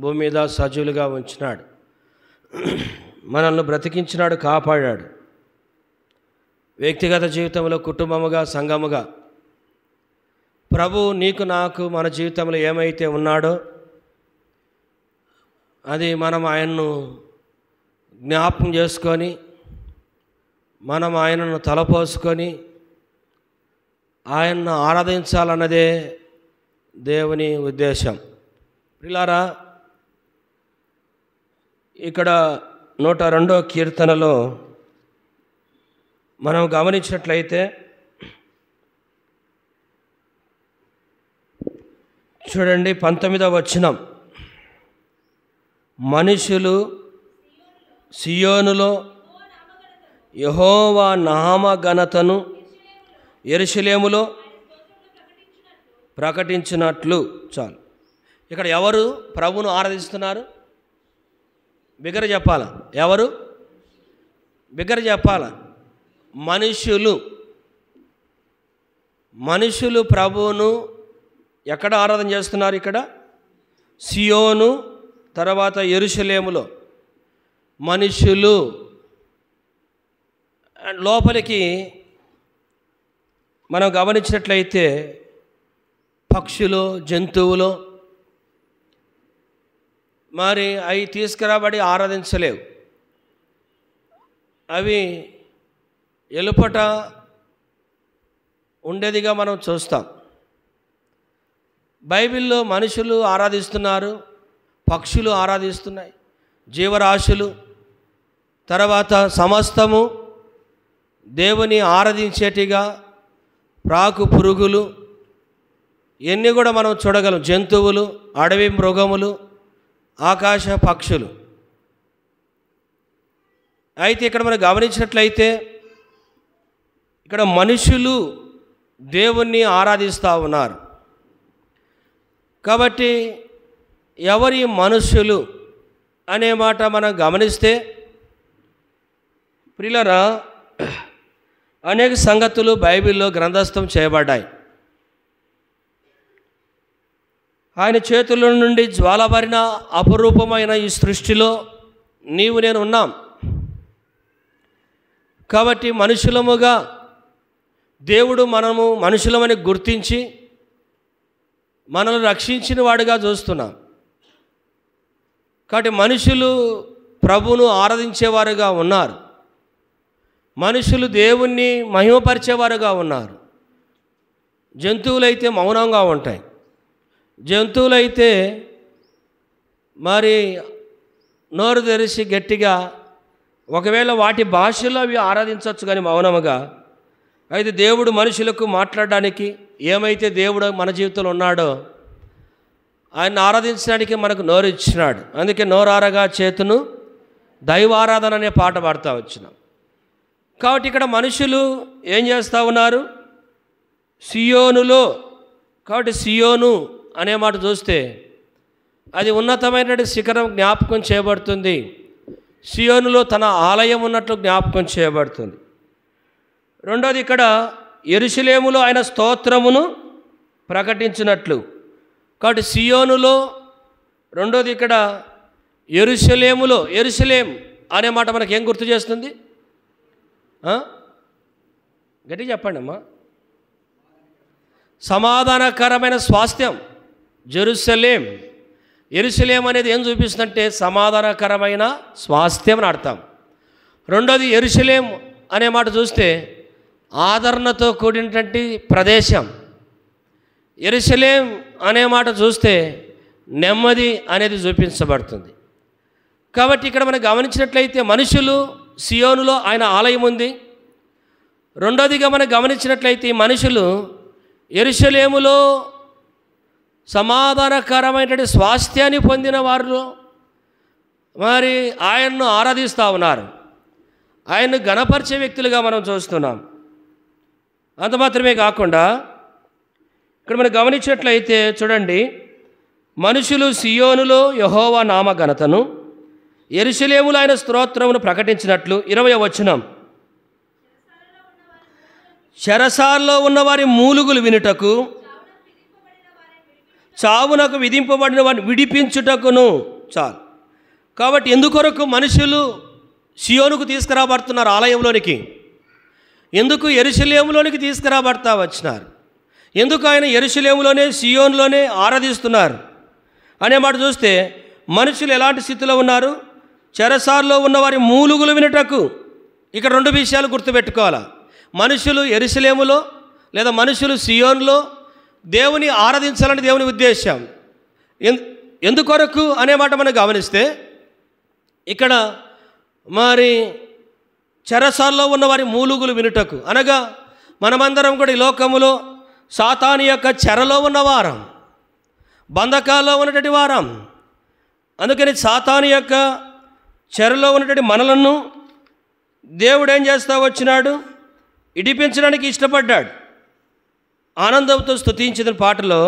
భూమి మీద సజీవులుగా ఉంచినాడు, మనల్ని బ్రతికించినాడు, కాపాడాడు. వ్యక్తిగత జీవితంలో, కుటుంబముగా, సంఘముగా ప్రభు నీకు నాకు మన జీవితంలో ఏమైతే ఉన్నాడో అది మనం ఆయన్ను జ్ఞాపకం చేసుకొని, మనం ఆయనను తలపోసుకొని ఆయన్ను ఆరాధించాలన్నదే దేవుని ఉద్దేశం. పిల్లారా, ఇక్కడ 102వ కీర్తనలో మనం గమనించినట్లయితే చూడండి, 19వ వచనం, మనుషులు సియోనులో యెహోవా నామఘనతను యెరూషలేములో ప్రకటించినట్లు. చాలు. ఇక్కడ ఎవరు ప్రభువును ఆరాధిస్తున్నారు? బిగ్గర చెప్పాల. ఎవరు? బిగ్గర చెప్పాల. మనుషులు ప్రభువును ఎక్కడ ఆరాధన చేస్తున్నారు? ఇక్కడ సియోను, తర్వాత యెరూషలేములో మనుషులు. లోపలికి మనం గమనించినట్లయితే పక్షులు, జంతువులు మరి అవి తీసుకురాబడి ఆరాధించలేవు. అవి ఎలుపట ఉండేదిగా మనం చూస్తాం. బైబిల్లో మనుషులు ఆరాధిస్తున్నారు, పక్షులు ఆరాధిస్తున్నాయి, జీవరాశులు, తర్వాత సమస్తము దేవుని ఆరాధించేటిగా ప్రాకు పురుగులు ఇవన్నీ కూడా మనం చూడగలం. జంతువులు, అడవి మృగములు, ఆకాశ పక్షులు. అయితే ఇక్కడ మనం గమనించినట్లయితే ఇక్కడ మనుషులు దేవుణ్ణి ఆరాధిస్తూ ఉన్నారు. కాబట్టి ఎవరి మనుషులు అనే మాట మనం గమనిస్తే ప్రియులారా, అనేక సంగతులు బైబిల్లో గ్రంథస్థం చేయబడ్డాయి. ఆయన చేతుల నుండి జ్వాలబరిన అపురూపమైన ఈ సృష్టిలో నీవు నేను ఉన్నాం. కాబట్టి మనుషులముగా దేవుడు మనము మనుషులమని గుర్తించి మనల్ని రక్షించిన వాడుగా చూస్తున్నాం. కాబట్టి మనుషులు ప్రభువును ఆరాధించేవారుగా ఉన్నారు, మనుషులు దేవుణ్ణి మహిమపరిచేవారుగా ఉన్నారు. జంతువులైతే మౌనంగా ఉంటాయి. జంతువులైతే మరి నోరు తెరిచి గట్టిగా ఒకవేళ వాటి భాషలో అవి ఆరాధించవచ్చు కానీ మౌనముగా. అయితే దేవుడు మనుషులకు మాట్లాడడానికి ఏమైతే దేవుడు మన జీవితంలో ఉన్నాడో ఆయన ఆరాధించడానికి మనకు నోరు ఇచ్చినాడు. అందుకే నోరారగా చేతును దైవారాధన అనే పాట పాడుతూ వచ్చినాం. కాబట్టి ఇక్కడ మనుషులు ఏం చేస్తూ ఉన్నారు? సియోనులో. కాబట్టి సియోను అనే మాట చూస్తే అది ఉన్నతమైన శిఖరం జ్ఞాపకం చేయబడుతుంది. సియోనులో తన ఆలయం ఉన్నట్లు జ్ఞాపకం చేయబడుతుంది. రెండోది ఇక్కడ యెరూషలేములో ఆయన స్తోత్రమును ప్రకటించినట్లు. కాబట్టి సియోనులో, రెండోది ఇక్కడ యెరూషలేములో. యెరూషలేం అనే మాట మనకి ఏం గుర్తు చేస్తుంది? గట్టిగా చెప్పండి అమ్మా. సమాధానకరమైన స్వాస్థ్యం జెరూసలేం. యెరూషలేం అనేది ఏం చూపిస్తుందంటే సమాధానకరమైన స్వాస్థ్యం అని అర్థం. రెండోది యెరూషలేం అనే మాట చూస్తే ఆదరణతో కూడినటువంటి ప్రదేశం. యెరూషలేం అనే మాట చూస్తే నెమ్మది అనేది చూపించబడుతుంది. కాబట్టి ఇక్కడ మనం గమనించినట్లయితే మనుషులు సియోనులో ఆయన ఆలయం ఉంది. రెండోదిగా మనం గమనించినట్లయితే మనుషులు యెరూషలేములో సమాధానకరమైనటువంటి స్వాస్థ్యాన్ని పొందిన వారు మరి ఆయన్ను ఆరాధిస్తూ ఉన్నారు. ఆయన్ను గణపరిచే వ్యక్తులుగా మనం చూస్తున్నాం. అంత మాత్రమే కాకుండా ఇక్కడ మనం గమనించినట్లయితే చూడండి, మనుషులు సియోనులో యెహోవా నామ ఘనతను, యెరూషలేములో ఆయన స్తోత్రమును ప్రకటించినట్లు. 20వ వచనం, చెరసాల్లో ఉన్నవారి మూలుగులు వినుటకు, చావునకు విధింపబడిన వారిని విడిపించుటకును. చాలు. కాబట్టి ఎందుకొరకు మనుషులు సియోనుకు తీసుకురాబడుతున్నారు? ఆలయంలోనికి. ఎందుకు యెరూషలేములోనికి తీసుకురాబడతా వచ్చినారు? ఎందుకు ఆయన యెరూషలేములోనే సియోనులోనే ఆరాధిస్తున్నారు అనే మాట చూస్తే మనుషులు ఎలాంటి స్థితిలో ఉన్నారు? చెరసాల్లో ఉన్నవారి మూలుగులు వినుటకు. ఇక్కడ 2 విషయాలు గుర్తుపెట్టుకోవాలి. మనుషులు యెరూషలేములో లేదా మనుషులు సియోనులో దేవుని ఆరాధించాలని దేవుని ఉద్దేశం. ఎందుకొరకు అనే మాట మనం గమనిస్తే ఇక్కడ మరి చెరసాల్లో ఉన్నవారి మూలుగులు వినుటకు అనగా మనమందరం కూడా ఈ లోకములో సాతాను యొక్క చెరలో ఉన్నవారం, బంధకాల్లో ఉన్నటువంటి వారం. అందుకని సాతాను యొక్క చెరలో ఉన్నటువంటి మనలను దేవుడు ఏం చేస్తా వచ్చినాడు? ఇడిపించడానికి ఇష్టపడ్డాడు. ఆనందంతో స్తుతించిన పాటలో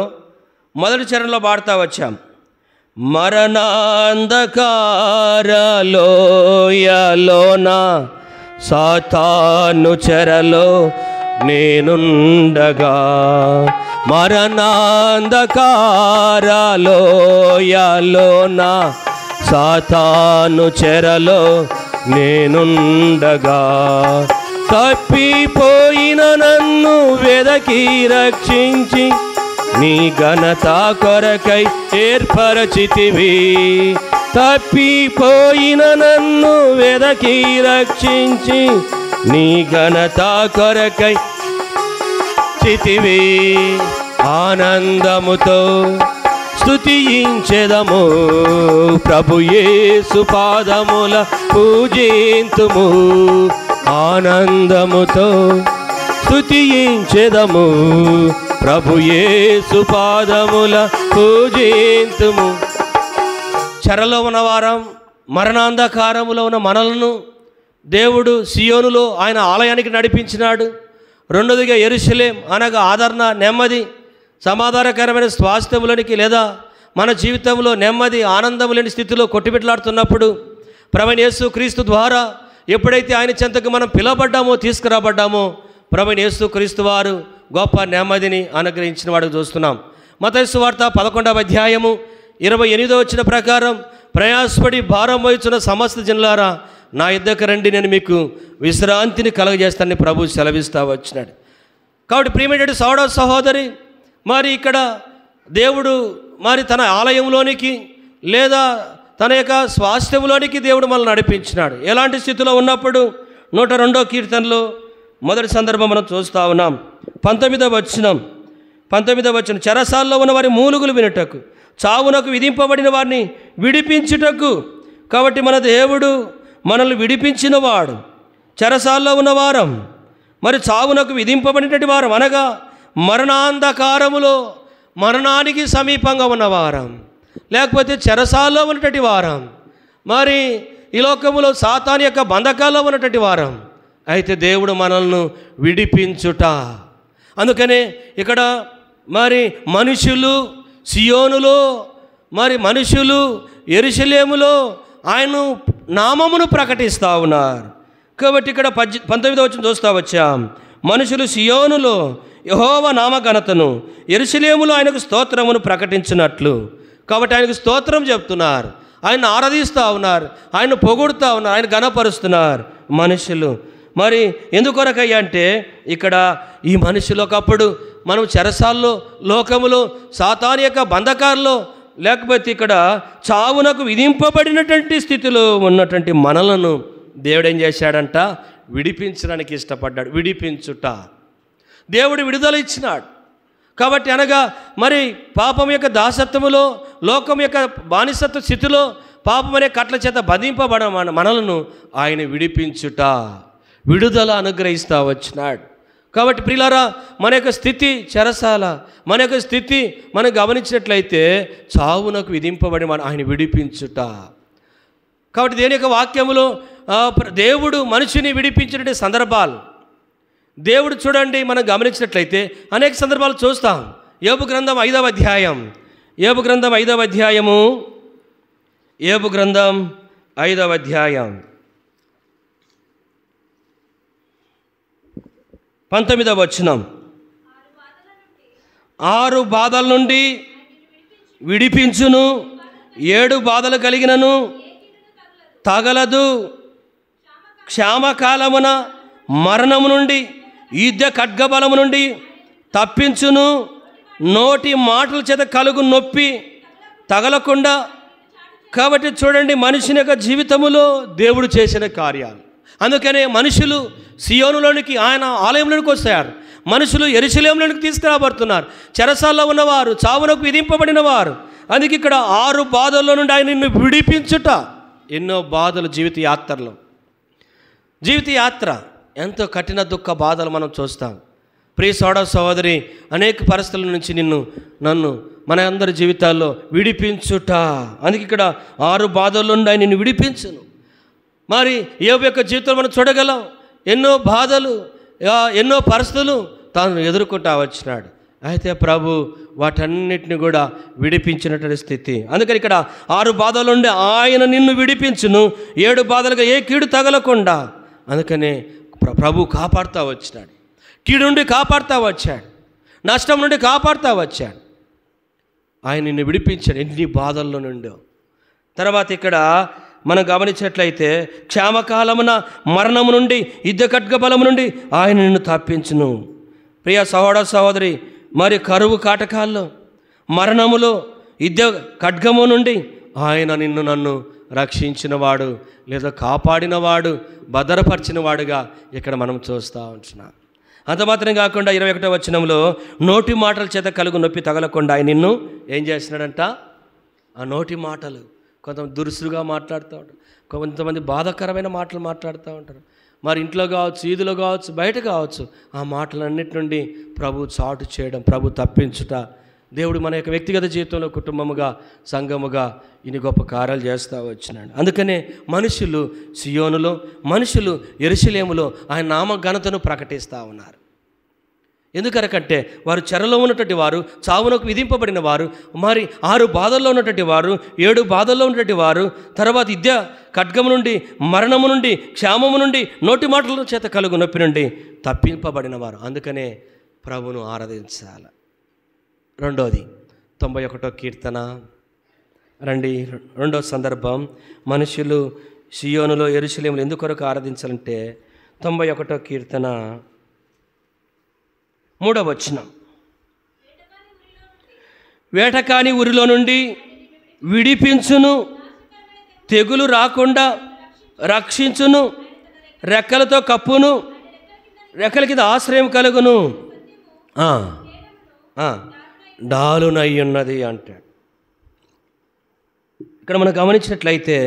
మొదటి చరణంలో పాడుతూ వచ్చాం. మరణాంధకారలోయలోన సాతాను చెరలో నేనుండగా, మరణాంధకారలోయలోన సాతాను చెరలో నేనుండగా, తప్పిపోయిన నన్ను వెదకి రక్షించి నీ ఘనత కొరకై ఏర్పరచితివి. తప్పిపోయిన నన్ను వెదకి రక్షించి నీ ఘనత కొరకై చితివి. ఆనందముతో స్తుతించెదము, ప్రభు యేసు పాదముల పూజింతుము. ఆనందముతో స్తుతించెదము, ప్రభు యేసు పాదముల పూజింతుము. చెరలో ఉన్నవారం, మరణాంధకారములో ఉన్న మనలను దేవుడు సియోనులో ఆయన ఆలయానికి నడిపించినాడు. రెండోదిగా యెరూషలేం అనగా ఆదరణ, నెమ్మది, సమాధానకరమైన స్వాస్థ్యములోనికి లేదా మన జీవితంలో నెమ్మది ఆనందం లేని స్థితిలో కొట్టిబిట్లాడుతున్నప్పుడు ప్రభువైన యేసు క్రీస్తు ద్వారా ఎప్పుడైతే ఆయన చెంతకు మనం పిలవబడ్డామో, తీసుకురాబడ్డామో, ప్రభువైన యేసు క్రీస్తు వారు గొప్ప నెమ్మదిని అనుగ్రహించిన వాడు చూస్తున్నాం. మత్తయి సువార్త 11వ అధ్యాయము 28వ వచనం ప్రకారం, ప్రయాసపడి భారం వహించిన సమస్త జనులారా నా యుద్ధకు రండి, నేను మీకు విశ్రాంతిని కలుగజేస్తానని ప్రభు సెలవిస్తా వచ్చినాడు. కాబట్టి ప్రియమైన సహోదరి, మరి ఇక్కడ దేవుడు మరి తన ఆలయంలోనికి లేదా తన యొక్క స్వాస్థ్యంలోనికి దేవుడు మనల్ని నడిపించినాడు. ఎలాంటి స్థితిలో ఉన్నప్పుడు 102వ కీర్తనలో మొదటి సందర్భం మనం చూస్తూ ఉన్నాం. 19వ వచనం, చెరసాల్లో ఉన్న వారి మూలుగులు వినుటకు, చావునకు విధింపబడిన వారిని విడిపించుటకు. కాబట్టి మన దేవుడు మనల్ని విడిపించినవాడు. చెరసాల్లో ఉన్నవారం, మరి చావునకు విధింపబడినటువంటి వారం అనగా మరణాంధకారములో మరణానికి సమీపంగా ఉన్నవారం, లేకపోతే చెరసాల్లో ఉన్నటువంటి వారం, మరి ఈ లోకములో సాతాను యొక్క బంధకాల్లో ఉన్నటువంటి వారం. అయితే దేవుడు మనల్ని విడిపించుట. అందుకనే ఇక్కడ మరి మనుషులు సియోనులో, మరి మనుషులు యెరూషలేములో ఆయన నామమును ప్రకటిస్తూ ఉన్నారు. కాబట్టి ఇక్కడ 19వ వచనం చూస్తూ వచ్చాం. మనుషులు సియోనులో యెహోవా నామ ఘనతను, యెరూషలేములో ఆయనకు స్తోత్రమును ప్రకటించినట్లు. కాబట్టి ఆయనకు స్తోత్రం చెప్తున్నారు, ఆయన ఆరాధిస్తూ ఉన్నారు, ఆయన పొగుడుతూ ఉన్నారు, ఆయన ఘనపరుస్తున్నారు మనుషులు. మరి ఎందుకొరకయ్యా అంటే ఇక్కడ ఈ మనుషులు ఒకప్పుడు మనం చెరసాల్లో, లోకములో, సాతాను యొక్క బంధకాల్లో, లేకపోతే ఇక్కడ చావునకు విధింపబడినటువంటి స్థితిలో ఉన్నటువంటి మనలను దేవుడు ఏం చేశాడంట? విడిపించడానికి ఇష్టపడ్డాడు. విడిపించుట, దేవుడు విడుదల ఇచ్చినాడు. కాబట్టి అనగా మరి పాపం యొక్క దాసత్వములో, లోకం యొక్క బానిసత్వ స్థితిలో పాపం అనే కట్ల చేత బంధింపబడ మనలను ఆయన విడిపించుట, విడుదల అనుగ్రహిస్తూ వచ్చినాడు. కాబట్టి ప్రియులారా, మన యొక్క స్థితి చెరసాల, మన యొక్క స్థితి మనం గమనించినట్లయితే చావునకు విధింపబడి ఆయన విడిపించుట. కాబట్టి దేని యొక్క వాక్యములో దేవుడు మనిషిని విడిపించినటువంటి సందర్భాలు దేవుడు చూడండి, మనం గమనించినట్లయితే అనేక సందర్భాలు చూస్తాం. యోబు గ్రంథం 5వ అధ్యాయం, యోబు గ్రంథం 5వ అధ్యాయము, యోబు గ్రంథం 5వ అధ్యాయం 19వ వచనం. 6 బాధల నుండి విడిపించును, 7 బాధలు కలిగినను తగలదు. క్షామకాలమున మరణము నుండి, యుద్ధ ఖడ్గబలము నుండి తప్పించును. నోటి మాటల చేత కలుగు నొప్పి తగలకుండా. కాబట్టి చూడండి, మనిషిని యొక్క జీవితములో దేవుడు చేసిన కార్యాలు. అందుకనే మనుషులు సియోనులోనికి, ఆయన ఆలయంలోనికి వస్తారు. మనుషులు యెరూషలేములోనికి తీసుకురాబడుతున్నారు. చెరసాల్లో ఉన్నవారు, చావునకు విధింపబడిన వారు. అందుకే ఇక్కడ 6 బాధల్లో నుండి ఆయన నిన్ను విడిపించుట. ఎన్నో బాధలు జీవిత యాత్రలో, జీవిత యాత్ర ఎంతో కఠిన దుఃఖ బాధలు మనం చూస్తాం. ప్రియ సోదరి, అనేక పరిస్థితుల నుంచి నన్ను మన అందరి జీవితాల్లో విడిపించుట. అందుకే ఇక్కడ 6 బాధల్లో నుండి ఆయన నిన్ను విడిపించును. మరి యోబు యొక్క జీవితంలో మనం చూడగలం. ఎన్నో బాధలు, ఎన్నో పరిస్థితులు తాను ఎదుర్కొంటా వచ్చినాడు. అయితే ప్రభు వాటన్నిటిని కూడా విడిపించినటువంటి స్థితి. అందుకని ఇక్కడ 6 బాధల నుండి ఆయన నిన్ను విడిపించును, 7 బాధలుగా ఏ కీడు తగలకుండా. అందుకనే ప్రభు కాపాడుతూ వచ్చినాడు. కీడు నుండి కాపాడుతూ వచ్చాడు, నష్టం నుండి కాపాడుతూ వచ్చాడు. ఆయన నిన్ను విడిపించాడు ఎన్ని బాధల్లో నుండో. తర్వాత ఇక్కడ మనం గమనించినట్లయితే క్షామకాలమున మరణము నుండి, యుద్ధ ఖడ్గబలము నుండి ఆయన నిన్ను తప్పించును. ప్రియ సహోదరి, మరి కరువు కాటకాల్లో, మరణములో, యుద్ధ ఖడ్గము నుండి ఆయన నన్ను రక్షించినవాడు, లేదా కాపాడినవాడు, భద్రపరిచినవాడుగా ఇక్కడ మనం చూస్తూ ఉంటున్నాం. అంత మాత్రం కాకుండా 21వ వచనంలో నోటి మాటల చేత కలుగు నొప్పి తగలకుండా ఆయన నిన్ను ఏం చేస్తున్నాడంట? ఆ నోటి మాటలు కొంతమంది దురుసుగా మాట్లాడుతూ ఉంటారు, కొంతమంది బాధాకరమైన మాటలు మాట్లాడుతూ ఉంటారు. మరి ఇంట్లో కావచ్చు, ఈదులో కావచ్చు, బయట కావచ్చు, ఆ మాటలన్నిటి నుండి ప్రభు చాటు చేయడం, ప్రభు తప్పించుట. దేవుడు మన యొక్క వ్యక్తిగత జీవితంలో, కుటుంబముగా, సంఘముగా ఇన్ని గొప్ప కార్యాలు చేస్తూ వచ్చినాడు. అందుకనే మనుషులు సియోనులో, మనుషులు యెరూషలేములో ఆయన నామ ఘనతను ప్రకటిస్తూ ఉన్నారు. ఎందుకనకంటే వారు చెరలో ఉన్నటువంటి వారు, చావునకు విధింపబడిన వారు, మరి 6 బాధల్లో ఉన్నటువంటి వారు, 7 బాధల్లో ఉన్నటువంటి వారు, తర్వాత యుద్ధ ఖడ్గము నుండి, మరణము నుండి, క్షామము నుండి, నోటి మాటల చేత కలుగు నొప్పి నుండి తప్పింపబడిన వారు. అందుకనే ప్రభువును ఆరాధించాలి. 2వది 91వ కీర్తన రండి. 2వ సందర్భం, మనుషులు సియోనులో, యెరూషలేములో ఎందుకొరకు ఆరాధించాలంటే 91వ కీర్తన 3వ వచనం. వేటకాని ఉరిలో నుండి విడిపించును, తెగులు రాకుండా రక్షించును, రెక్కలతో కప్పును, రెక్కల కింద ఆశ్రయం కలుగును, డాలునయ్యున్నది అంటాడు. ఇక్కడ మనం గమనించినట్లయితే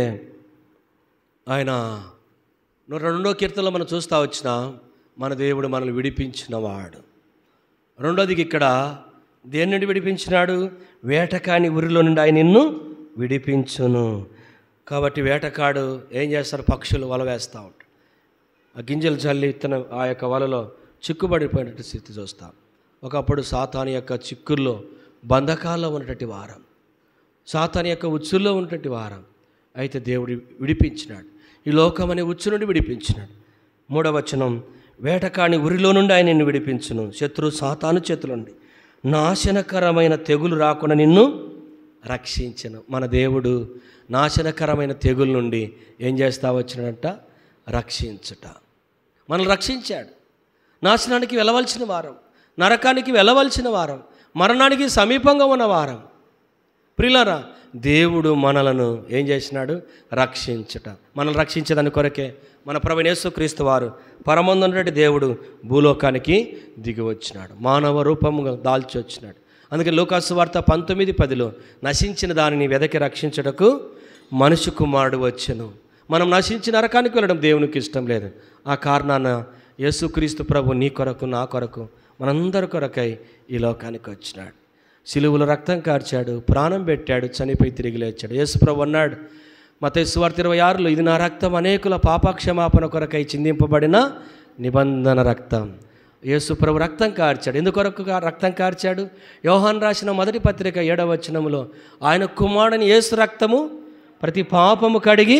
ఆయన 2వ కీర్తనలో మనం చూస్తూ వచ్చిన మన దేవుడు మనల్ని విడిపించినవాడు. 2వది ఇక్కడ దేని నుండి విడిపించినాడు? వేటకాని ఉరిలో నుండి ఆయన నిన్ను విడిపించును. కాబట్టి వేటకాడు ఏం చేస్తారు? పక్షులు వల వేస్తూ ఉంటాడు. ఆ గింజలు చల్లి ఆ యొక్క వలలో చిక్కుబడిపోయినట్టు స్థితి చూస్తాం. ఒకప్పుడు సాతాను యొక్క చిక్కుల్లో, బంధకాల్లో ఉన్నటువంటి వారం, సాతాను యొక్క ఉచ్చుల్లో ఉన్నటువంటి వారం. అయితే దేవుడు విడిపించినాడు, ఈ లోకం అనే ఉచ్చు నుండి విడిపించినాడు. 3వ వచనం, వేటకాని ఉరిలో నుండి ఆయన నిన్ను విడిపించును, శత్రువు సాతాను చేతుల నుండి నాశనకరమైన తెగులు రాకుండా నిన్ను రక్షించను. మన దేవుడు నాశనకరమైన తెగుల నుండి ఏం చేస్తా వచ్చినాడంట? రక్షించుట. మనల్ని రక్షించాడు. నాశనానికి వెళ్ళవలసిన వారం, నరకానికి వెళ్ళవలసిన వారం, మరణానికి సమీపంగా ఉన్న వారం. ప్రియులారా, దేవుడు మనలను ఏం చేసినాడు? రక్షించుట. మనల్ని రక్షించేదాని కొరకే మన ప్రభువైన యేసుక్రీస్తు వారు పరమందున్నటువంటి దేవుడు భూలోకానికి దిగి వచ్చినాడు, మానవ రూపముగా దాల్చి వచ్చినాడు. అందుకే లూకాసు వార్త 19:10 నశించిన దానిని వెదకి రక్షించుటకు మనుష్య కుమారుడు వచ్చెను. మనం నశించిన నరకానికి వెళ్ళడం దేవునికి ఇష్టం లేదు. ఆ కారణాన యేసుక్రీస్తు ప్రభు నీ కొరకు, నా కొరకు, మనందరి కొరకై ఈ లోకానికి వచ్చినాడు. సిలువలో రక్తం కార్చాడు, ప్రాణం పెట్టాడు, చనిపోయి తిరిగి లేచాడు. యేసు ప్రభు అన్నాడు మత్తయి సువార్త 26లో, ఇది నా రక్తం అనేకుల పాపక్షమాపణ కొరకై చిందింపబడిన నిబంధన రక్తం. యేసు ప్రభు రక్తం కార్చాడు. ఎందుకొరకు రక్తం కార్చాడు? యోహాను రాసిన మొదటి పత్రిక 7వ వచనములో, ఆయన కుమారుని యేసు రక్తము ప్రతి పాపము కడిగి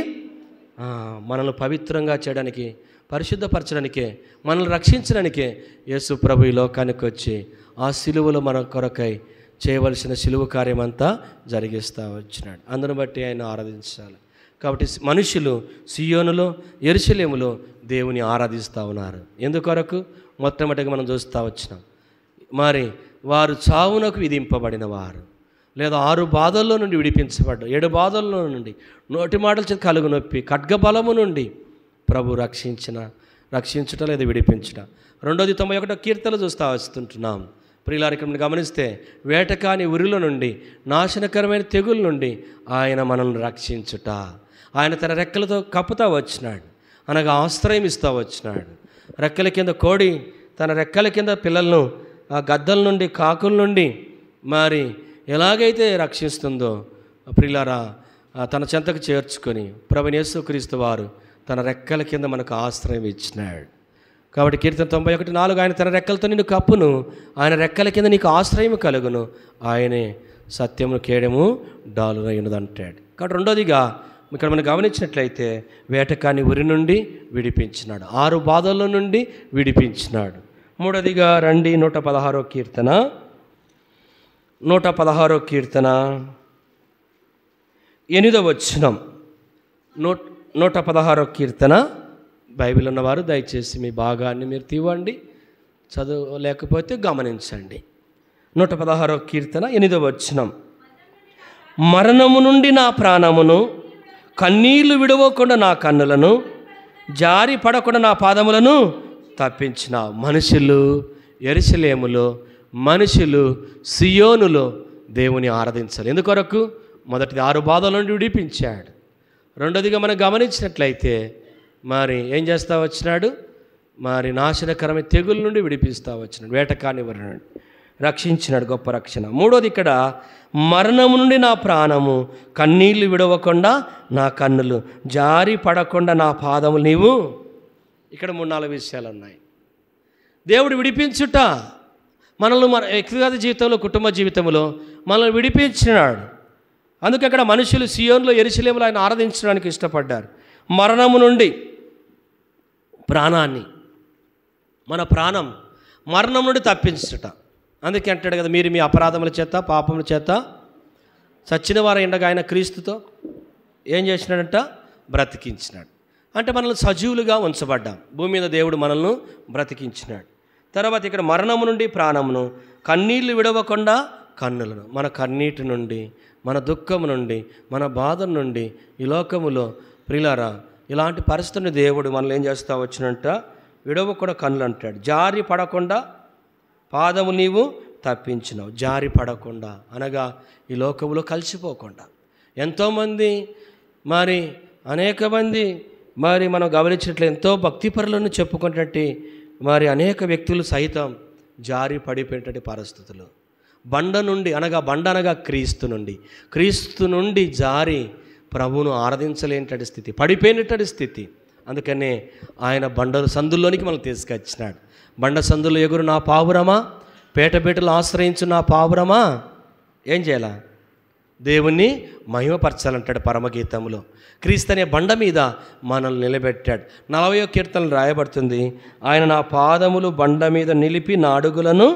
మనల్ని పవిత్రంగా చేయడానికి, పరిశుద్ధపరచడానికే, మనల్ని రక్షించడానికే యేసు ప్రభు ఈ లోకానికి వచ్చి ఆ సిలువలో మన కొరకై చేయవలసిన సిలువ కార్యమంతా జరిగిస్తూ వచ్చినాడు. అందును బట్టి ఆయన ఆరాధించాలి. కాబట్టి మనుషులు సియోనులో, యెరూషలేములో దేవుని ఆరాధిస్తూ ఉన్నారు. ఎందుకొరకు? మొట్టమొదటిగా మనం చూస్తూ వచ్చినాం, మరి వారు చావునకు విధింపబడిన వారు, లేదా 6 బాధల్లో నుండి విడిపించబడ్డ, 7 బాధల్లో నుండి, నోటి మాటల చేత కలుగు నొప్పి, ఖడ్గబలము నుండి ప్రభు రక్షించుట లేదా విడిపించుట. 91వ కీర్తనలు చూస్తూ వస్తుంటున్నాం. ప్రియులారా, ఇక్కడ గమనిస్తే, వేటకాని ఉరిలో నుండి, నాశనకరమైన తెగుల నుండి ఆయన మనల్ని రక్షించుట. ఆయన తన రెక్కలతో కప్పుతా వచ్చినాడు, అనగా ఆశ్రయం ఇస్తూ వచ్చినాడు. రెక్కల కింద కోడి తన రెక్కల కింద పిల్లలను ఆ గద్దల నుండి, కాకుల నుండి మరి ఎలాగైతే రక్షిస్తుందో, ప్రియులారా, తన చెంతకు చేర్చుకొని ప్రభువైన యేసుక్రీస్తు వారు తన రెక్కల కింద మనకు ఆశ్రయం ఇచ్చినాడు. కాబట్టి కీర్తన 91:4, ఆయన తన రెక్కలతో నిన్ను కప్పును, ఆయన రెక్కల కింద నీకు ఆశ్రయం కలుగును, ఆయనే సత్యము కేడము డాలునయ్యున్నది అంటాడు. కాబట్టి రెండోదిగా ఇక్కడ మనం గమనించినట్లయితే, వేటకాని ఉరి నుండి విడిపించినాడు, 6 బాధల నుండి విడిపించినాడు. మూడోదిగా రండి, 116వ కీర్తన 116వ కీర్తన 8వ వచనం. 116వ కీర్తన. బైబిల్ ఉన్నవారు దయచేసి మీ భాగాన్ని మీరు తీవండి, చదవలేకపోతే గమనించండి. 116వ కీర్తన 8వ వచనం. మరణము నుండి నా ప్రాణమును, కన్నీళ్లు విడవకుండా నా కన్నులను, జారి పడకుండా నా పాదములను తప్పించిన. మనుషులు యెరూషలేములో, మనుషులు సియోనులో దేవుని ఆరాధించాలి. ఎందుకొరకు? మొదటిది 6 బాధల నుండి విడిపించాడు. రెండోదిగా మనం గమనించినట్లయితే, మరి ఏం చేస్తూ వచ్చినాడు? మరి నాశనకరమైన తెగుల నుండి విడిపిస్తూ వచ్చినాడు, వేటకాని వారి నుండి రక్షించినాడు, గొప్ప రక్షణ. మూడోది ఇక్కడ, మరణము నుండి నా ప్రాణము, కన్నీళ్లు విడవకుండా నా కన్నులు, జారి పడకుండా నా పాదములు నీవు. ఇక్కడ 3-4 విషయాలు ఉన్నాయి. దేవుడు విడిపించుట, మనల్ని మన వ్యక్తిగత జీవితంలో, కుటుంబ జీవితంలో మనల్ని విడిపించినాడు. అందుకే అక్కడ మనుషులు సియోనులో, యెరూషలేములో ఆయన ఆరాధించడానికి ఇష్టపడ్డారు. మరణము నుండి ప్రాణాన్ని, మన ప్రాణం మరణం నుండి తప్పించుట. అందుకే అంటాడు కదా, మీరు మీ అపరాధముల చేత, పాపముల చేత చచ్చిన వారు ఎండగా ఆయన క్రీస్తుతో ఏం చేసినాడంట? బ్రతికించినాడు. అంటే మనల్ని సజీవులుగా ఉంచబడ్డాం. భూమి మీద దేవుడు మనల్ని బ్రతికించినాడు. తర్వాత ఇక్కడ మరణము నుండి ప్రాణమును, కన్నీళ్లు విడవకుండా కన్నులను, మన కన్నీటి నుండి, మన దుఃఖము నుండి, మన బాధ నుండి, ఈ లోకములో ప్రియులారా ఇలాంటి పరిస్థితిని దేవుడు మనల్ని ఏం చేస్తూ వచ్చినంట? విడవకుండా కన్నులు అంటాడు. జారి పడకుండా పాదము నీవు తప్పించినావు. జారి పడకుండా అనగా ఈ లోకములో కలిసిపోకుండా. ఎంతోమంది మరి అనేక మంది మరి మనం గమనించినట్లు ఎంతో భక్తిపరులను చెప్పుకున్నట్టు మరి అనేక వ్యక్తులు సైతం జారి పడిపోయేటువంటి పరిస్థితులు. బండ నుండి అనగా క్రీస్తు నుండి జారి ప్రభువును ఆరాధించలేనటువంటి స్థితి, పడిపోయినటువంటి స్థితి. అందుకనే ఆయన బండ సందుల్లోనికి మనం తీసుకొచ్చినాడు. బండ సందులో ఎగురు నా పావురమా, పేటబేటలు ఆశ్రయించు నా పావురమా, ఏం చేయాలా? దేవుణ్ణి మహిమపరచాలంటాడు పరమగీతంలో. క్రీస్తు అనే బండ మీద మనల్ని నిలబెట్టాడు. 40వ కీర్తనలు రాయబడుతుంది, ఆయన నా పాదములు బండ మీద నిలిపి నా అడుగులను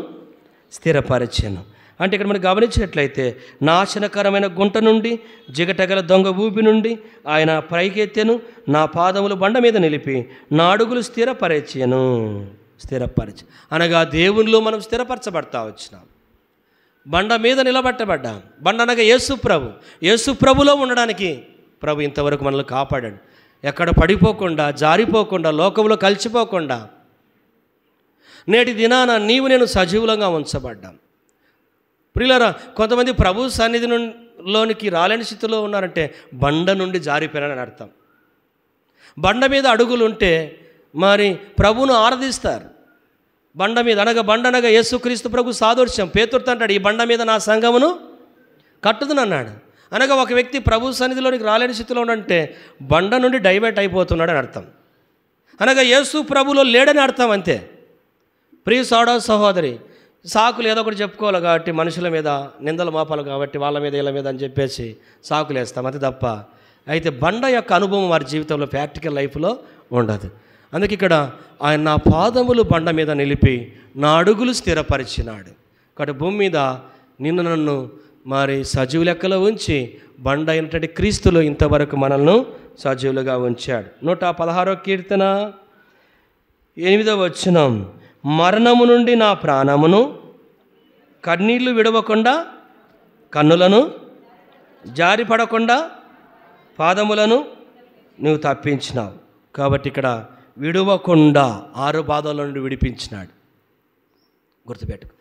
స్థిరపరిచాను. అంటే ఇక్కడ మనం గమనించినట్లయితే, నాశనకరమైన గుంట నుండి, జిగటగల దొంగ ఊపి నుండి ఆయన పైకెత్తెను, నా పాదములు బండ మీద నిలిపి నా అడుగులు స్థిరపరిచాను. స్థిరపరిచి, అనగా దేవునిలో మనం స్థిరపరచబడతా వచ్చినాం. బండ మీద నిలబెట్టబడ్డాం. బండ అనగా యేసు ప్రభు. యేసు ప్రభులో ఉండడానికి ప్రభు ఇంతవరకు మనల్ని కాపాడాడు. ఎక్కడ పడిపోకుండా, జారిపోకుండా, లోకంలో కలిసిపోకుండా నేటి దినాన నీవు నేను సజీవులంగా ఉంచబడ్డాం. ప్రియులారా, కొంతమంది ప్రభు సన్నిధి లోనికి రాలేని స్థితిలో ఉన్నారంటే బండ నుండి జారిపోయినారని అర్థం. బండ మీద అడుగులుంటే మరి ప్రభువును ఆరాధిస్తారు. బండ మీద అనగా యేసుక్రీస్తు ప్రభు సాదృశ్యం. పేతురుతో అంటాడు, ఈ బండ మీద నా సంఘమును కట్టుదునన్నాడు. అనగా ఒక వ్యక్తి ప్రభు సన్నిధిలోనికి రాలేని స్థితిలో ఉండంటే బండ నుండి డైవర్ట్ అయిపోతున్నాడు అని అర్థం. అనగా యేసు ప్రభులో లేడని అర్థం అంతే. ప్రియ సహోదరి, సాకులు ఏదో ఒకటి చెప్పుకోవాలి కాబట్టి, మనుషుల మీద నిందలు మోపాలి కాబట్టి వాళ్ళ మీద వీళ్ళ మీద అని చెప్పేసి సాకులు వేస్తాం, అంతే తప్ప అయితే బండ యొక్క అనుభవం వారి జీవితంలో ప్రాక్టికల్ లైఫ్లో ఉండదు. అందుకే ఇక్కడ ఆయన నా పాదములు బండ మీద నిలిపి నా అడుగులు స్థిరపరిచినాడు. కాబట్టి భూమి మీద నన్ను మరి సజీవ లెక్కలో ఉంచి బండ అయినటువంటి క్రీస్తులో ఇంతవరకు మనల్ని సజీవులుగా ఉంచాడు. 116వ కీర్తన 8వ వచనం, మరణము నుండి నా ప్రాణమును కన్నీళ్లు విడవకుండా, కన్నులను జారిపడకుండా పాదములను నువ్వు తప్పించినావు. కాబట్టి ఇక్కడ విడవకుండా 6 బాధల నుండి విడిపించినాడు. గుర్తుపెట్టుకో.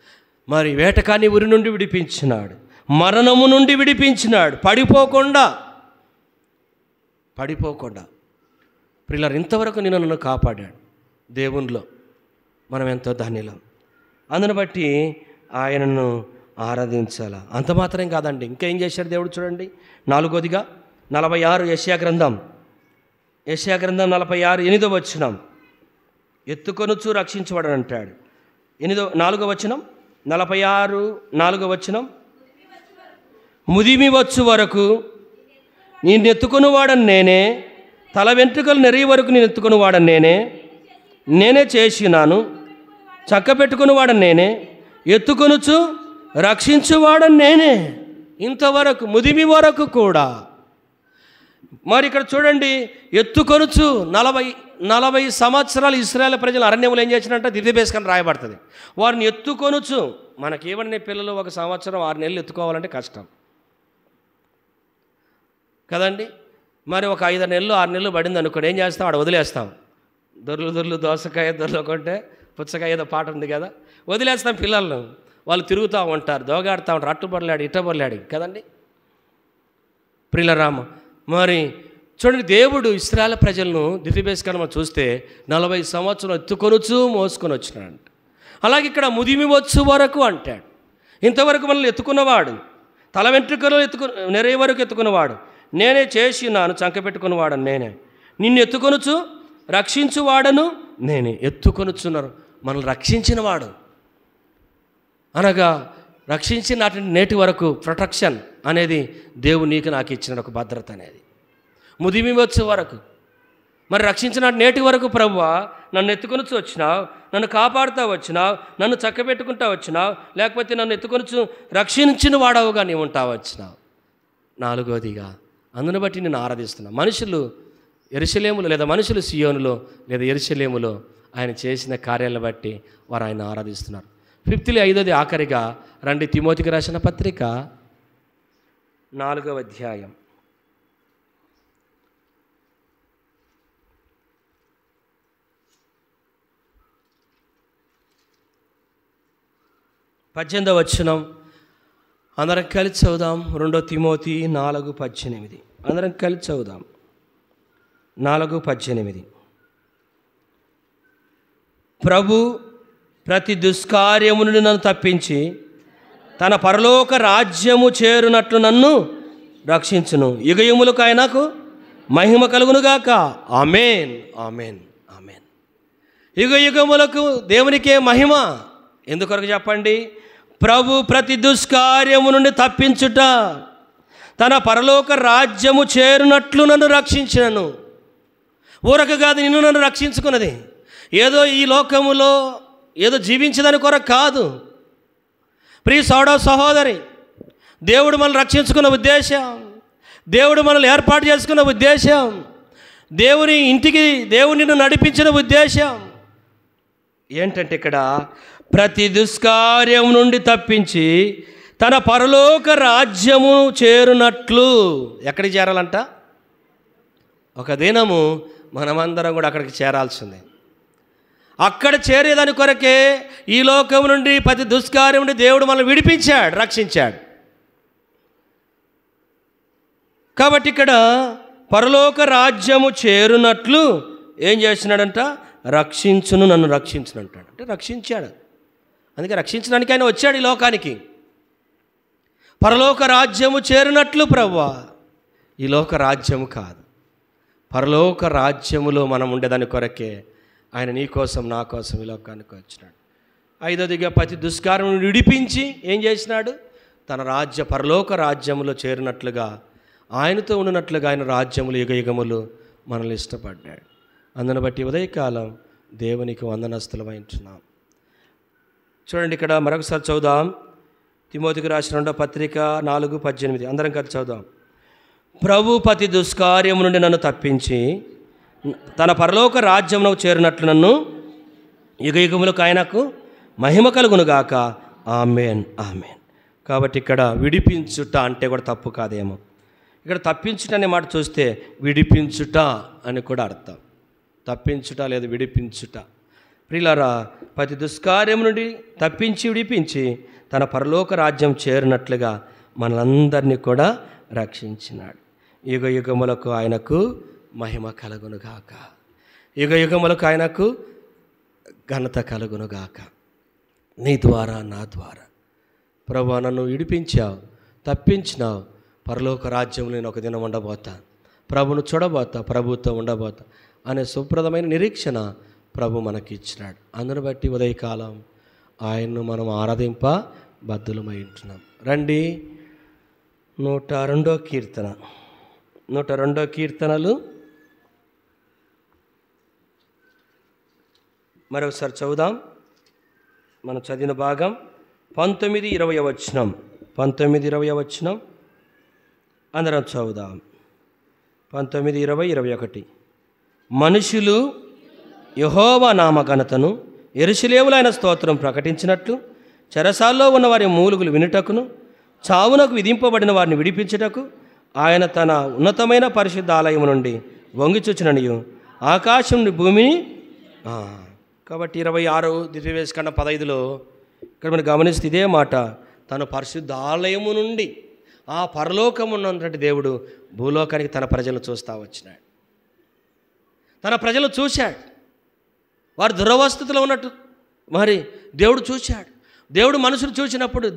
మరి వేటకాని ఉరి నుండి విడిపించినాడు, మరణము నుండి విడిపించినాడు, పడిపోకుండా. ప్రియులారా, ఇంతవరకు నన్ను కాపాడాడు. దేవునిలో మనం ఎంతో ధన్యులం. అందును బట్టి ఆయనను ఆరాధించాలా. అంత మాత్రం కాదండి, ఇంకా ఏం చేశాడు దేవుడు చూడండి. 4వదిగా 46 యెషయా గ్రంథం 46 8వ వచనం, ఎత్తుకొనుచు రక్షించబడని అంటాడు. 4వ వచనం 46 4వ వచనం, ముదిమి వచ్చు వరకు నేను ఎత్తుకొని వాడని నేనే, తల వెంట్రుకలు నెరిగి వరకు నేను ఎత్తుకొని వాడని నేనే చేసినాను, చక్క పెట్టుకుని వాడని నేనే, ఎత్తుకొనుచు రక్షించువాడని నేనే. ఇంతవరకు ముదిమి వరకు కూడా. మరి ఇక్కడ చూడండి, ఎత్తుకొనుచు 40 సంవత్సరాలు ఇశ్రాయేలు ప్రజలు అరణ్యములు ఏం చేసినట్ట దివ్యబేసుకొని రాయబడుతుంది. వారిని ఎత్తుకొనుచు. మనకేమన్నా పిల్లలు 1 సంవత్సరం 6 నెలలు ఎత్తుకోవాలంటే కష్టం కదండి. మరి ఒక 5 నెలలు 6 నెలలు పడింది అనుకోండి, ఏం చేస్తాం? ఆడ వదిలేస్తాం. దొర్లు దోసకాయ దొరలకుంటే పుచ్చకాయ ఏదో పాట ఉంది కదా, వదిలేస్తాం పిల్లలను. వాళ్ళు తిరుగుతూ ఉంటారు, దోగాడుతూ ఉంటారు, అట్టుబడలాడి ఇట్టబడలాడి కదండి. ప్రియులరామ, మరి చూడండి, దేవుడు ఇశ్రాయేలు ప్రజలను దివ్యబేసుకొని మనం చూస్తే 40 సంవత్సరాలు ఎత్తుకొనుచు మోసుకొని వచ్చినాడు. అలాగే ఇక్కడ ముదిమి వచ్చు వరకు అంటాడు. ఇంతవరకు మనల్ని ఎత్తుకున్నవాడు, తల వెంట్రుకలు నెరే వరకు ఎత్తుకున్నవాడు, నేనే చేసినాను, చంక పెట్టుకున్నవాడను నేనే, నిన్ను ఎత్తుకొనుచు రక్షించువాడను నేనే. ఎత్తుకొనుచున్నారు, మనల్ని రక్షించినవాడు. అనగా రక్షించిన నేటి వరకు ప్రొటెక్షన్ అనేది దేవుడు నీకు నాకు ఇచ్చిన ఒక భద్రత అనేది. ముదిమి వచ్చే వరకు, మరి రక్షించిన నేటి వరకు ప్రభువా నన్ను ఎత్తుకొనుచు వచ్చినావు, నన్ను కాపాడుతూ వచ్చినావు, నన్ను చక్కబెట్టుకుంటూ వచ్చినావు, లేకపోతే నన్ను ఎత్తుకొనుచు రక్షించిన వాడవుగా నీవు ఉంటావు వచ్చినావు. 4వదిగా అందును బట్టి నేను ఆరాధిస్తున్నా. మనుషులు యెరూషలేములో లేదా మనుషులు సియోనులో లేదా యెరూషలేములో ఆయన చేసిన కార్యాలను బట్టి వారు ఆయన ఆరాధిస్తున్నారు. 5th 5వది ఆఖరిగా రండి, తిమోతికి రాసిన పత్రిక 4వ అధ్యాయం 18వ వచనం అందరం కలిసి చదువుదాం. 2 తిమోతి 4:18 అందరం కలిసి చదువుదాం. 4:18 ప్రభు ప్రతి దుష్కార్యము నుండి నన్ను తప్పించి తన పరలోక రాజ్యము చేరునట్లు నన్ను రక్షించును. యుగయుములకు ఆయనకు మహిమ కలుగునుగాక. ఆమేన్, ఆమేన్, ఆమేన్. యుగయుగములకు దేవునికే మహిమ. ఎందుకొరకు చెప్పండి? ప్రభు ప్రతి దుష్కార్యము నుండి తప్పించుట, తన పరలోక రాజ్యము చేరునట్లు నన్ను రక్షించినను. ఊరక కాదు నిన్ను నన్ను రక్షించుకున్నది. ఏదో ఈ లోకములో ఏదో జీవించదని కొరకు కాదు. ప్రియ సహోదరి, దేవుడు మనల్ని రక్షించుకున్న ఉద్దేశం, దేవుడు మనల్ని ఏర్పాటు చేసుకున్న ఉద్దేశం, దేవుని ఇంటికి దేవుడు నిన్ను నడిపించిన ఉద్దేశం ఏంటంటే ఇక్కడ ప్రతి దుష్కార్యం నుండి తప్పించి తన పరలోక రాజ్యము చేరునట్లు. ఎక్కడికి చేరాలంట? ఒక దినము మనమందరం కూడా అక్కడికి చేరాల్సిందే. అక్కడ చేరేదాని కొరకే ఈ లోకం నుండి ప్రతి దుష్కార్యం నుండి దేవుడు మనల్ని విడిపించాడు, రక్షించాడు. కాబట్టి ఇక్కడ పరలోక రాజ్యము చేరునట్లు ఏం చేస్తున్నాడంట? రక్షించును, నన్ను రక్షించును అంటాడు. అంటే రక్షించాడు. అందుకే రక్షించడానికి ఆయన వచ్చాడు ఈ లోకానికి. పరలోక రాజ్యము చేరినట్లు ప్రభువా, ఈ లోక రాజ్యము కాదు, పరలోక రాజ్యములో మనం ఉండేదాని కొరకే ఆయన నీ కోసం నా కోసం ఈ లోకానికి వచ్చినాడు. ఐదోదిగా ప్రతి దుష్కార్యం విడిపించి ఏం చేసినాడు? తన పరలోక రాజ్యములో చేరినట్లుగా, ఆయనతో ఉన్నట్లుగా ఆయన రాజ్యములు యుగయుగములు మనల్ని ఇష్టపడ్డాడు. అందును బట్టి ఉదయకాలం దేవునికి వందనస్తులమై ఉంటున్నాం. చూడండి, ఇక్కడ మరొకసారి చదువుదాం. తిమోతికి రాసిన 2వ పత్రిక 4:18 అందరం కలిసి చదువుదాం. ప్రభు ప్రతి దుష్కార్యము నుండి నన్ను తప్పించి తన పరలోక రాజ్యమునకు చేరినట్లు నన్ను యుగయుగములకు ఆయనకు మహిమ కలుగునుగాక. ఆమేన్, ఆమేన్. కాబట్టి ఇక్కడ విడిపించుట అంటే కూడా తప్పు కాదేమో. ఇక్కడ తప్పించుట అనే మాట చూస్తే విడిపించుట అని కూడా అర్థం. తప్పించుట లేదా విడిపించుట. ప్రియులారా, ప్రతి దుష్కార్యం నుండి తప్పించి విడిపించి తన పరలోక రాజ్యం చేరినట్లుగా మనందరినీ కూడా రక్షించినాడు. యుగయుగములకు ఆయనకు మహిమ కలుగునుగాక. యుగయుగములకు ఆయనకు ఘనత కలుగునుగాక. నీ ద్వారా నా ద్వారా ప్రభువా నన్ను విడిపించావు, తప్పించినావు. పరలోక రాజ్యంలో నేను ఒక దినం ఉండబోతా, ప్రభును చూడబోతా, ప్రభుతో ఉండబోతా అనే సుప్రదమైన నిరీక్షణ ప్రభు మనకి ఇచ్చినాడు. అందును బట్టి ఉదయకాలం ఆయన్ను మనం ఆరాధింప బద్దులమై ఉంటున్నాం. రండి, 102వ కీర్తన, 102వ కీర్తనలు మరొకసారి చదువుదాం. మనం చదివిన భాగం 19-20 వచనం, 19-20 వచనం అందరం చదువుదాం. 19, 20, 21. మనుషులు యెహోవా నామ ఘనతను యెరూషలేములో ఆయన స్తోత్రం ప్రకటించినట్లు చెరసాల్లో ఉన్న వారి మూలుగులు వినుటకును చావునకు విధింపబడిన వారిని విడిపించుటకు ఆయన తన ఉన్నతమైన పరిశుద్ధ ఆలయము నుండి వంగిచూచిననియు ఆకాశం నుండి భూమిని. కాబట్టి 26 ద్వితీయోపదేశకాండం 15లో ఇక్కడ మనం గమనిస్తే ఇదే మాట. తన పరిశుద్ధ ఆలయము నుండి ఆ పరలోకము ఉన్నటువంటి దేవుడు భూలోకానికి తన ప్రజలను చూస్తూ వచ్చినాడు. తన ప్రజలు చూశాడు. వారు దురవస్థితిలో ఉన్నట్టు మరి దేవుడు చూశాడు. దేవుడు మనుషులు చూసినప్పుడు